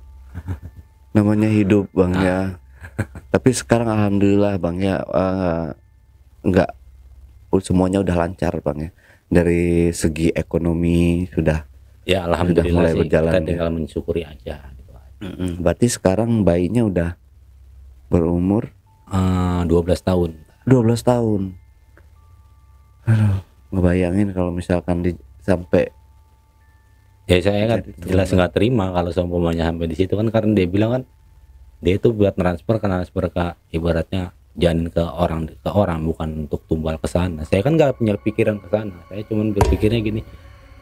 [SPEAKER 2] Namanya hidup Bang ya. Tapi sekarang alhamdulillah Bang ya, enggak, semuanya udah lancar Bang ya. Dari segi ekonomi sudah
[SPEAKER 1] alhamdulillah
[SPEAKER 2] mulai berjalan.
[SPEAKER 1] Kita tinggal mensyukuri aja gitu.
[SPEAKER 2] Berarti sekarang bayinya udah berumur
[SPEAKER 1] 12 tahun.
[SPEAKER 2] 12 tahun. Aduh, ngebayangin kalau misalkan sampai
[SPEAKER 1] Ya saya kan jelas nggak terima kalau seumpamanya sampai di situ kan, karena dia bilang kan dia itu buat transfer ke ibaratnya janin ke orang bukan untuk tumbal ke sana. Saya kan nggak punya pikiran ke sana. Saya cuma berpikirnya gini,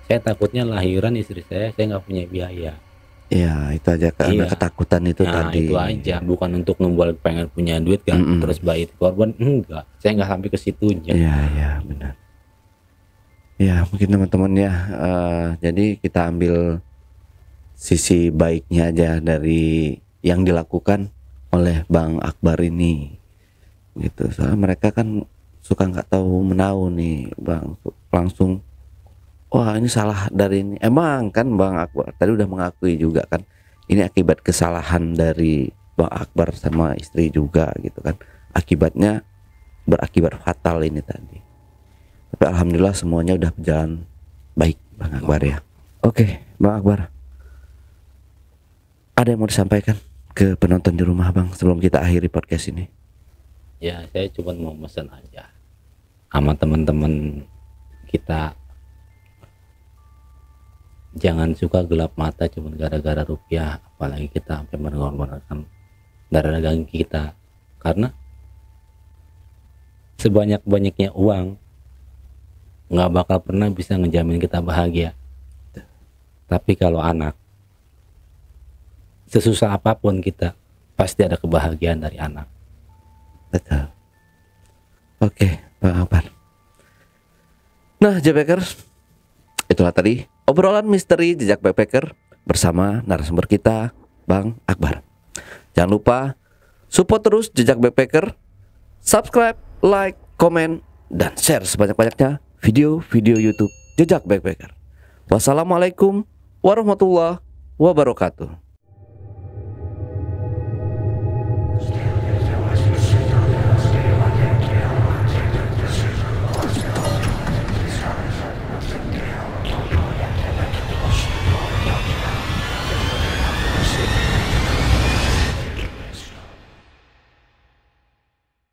[SPEAKER 1] saya takutnya lahiran istri saya nggak punya biaya.
[SPEAKER 2] Ya itu aja karena
[SPEAKER 1] Iya.
[SPEAKER 2] ketakutan itu
[SPEAKER 1] Nah
[SPEAKER 2] tadi.
[SPEAKER 1] itu aja, bukan untuk numbal pengen punya duit kan, terus bayi korban enggak. Saya nggak sampai ke situnya.
[SPEAKER 2] Iya ya benar. Ya mungkin teman-teman ya, jadi kita ambil sisi baiknya aja dari yang dilakukan oleh Bang Akbar ini, gitu. Soalnya mereka kan suka nggak tahu menahu nih, Bang. Langsung, wah ini salah dari ini. Emang kan Bang Akbar tadi udah mengakui juga kan, ini akibat kesalahan dari Bang Akbar sama istri juga gitu kan. Akibatnya berakibat fatal ini tadi. Tapi alhamdulillah semuanya udah berjalan baik Bang Akbar ya. Oke Bang Akbar, ada yang mau disampaikan ke penonton di rumah Bang sebelum kita akhiri podcast ini?
[SPEAKER 1] Ya saya cuma mau pesan aja sama teman-teman kita, jangan suka gelap mata cuma gara-gara rupiah, apalagi kita sampai mengorbankan darah daging kita. Karena sebanyak-banyaknya uang nggak bakal pernah bisa ngejamin kita bahagia. Tapi kalau anak, sesusah apapun kita pasti ada kebahagiaan dari anak.
[SPEAKER 2] Betul. Oke Bang Akbar. Nah Backpackers, itulah tadi obrolan misteri jejak backpacker bersama narasumber kita Bang Akbar. Jangan lupa support terus jejak backpacker, subscribe, like, komen, dan share sebanyak-banyaknya video-video YouTube jejak backpacker. Wassalamualaikum warahmatullahi wabarakatuh.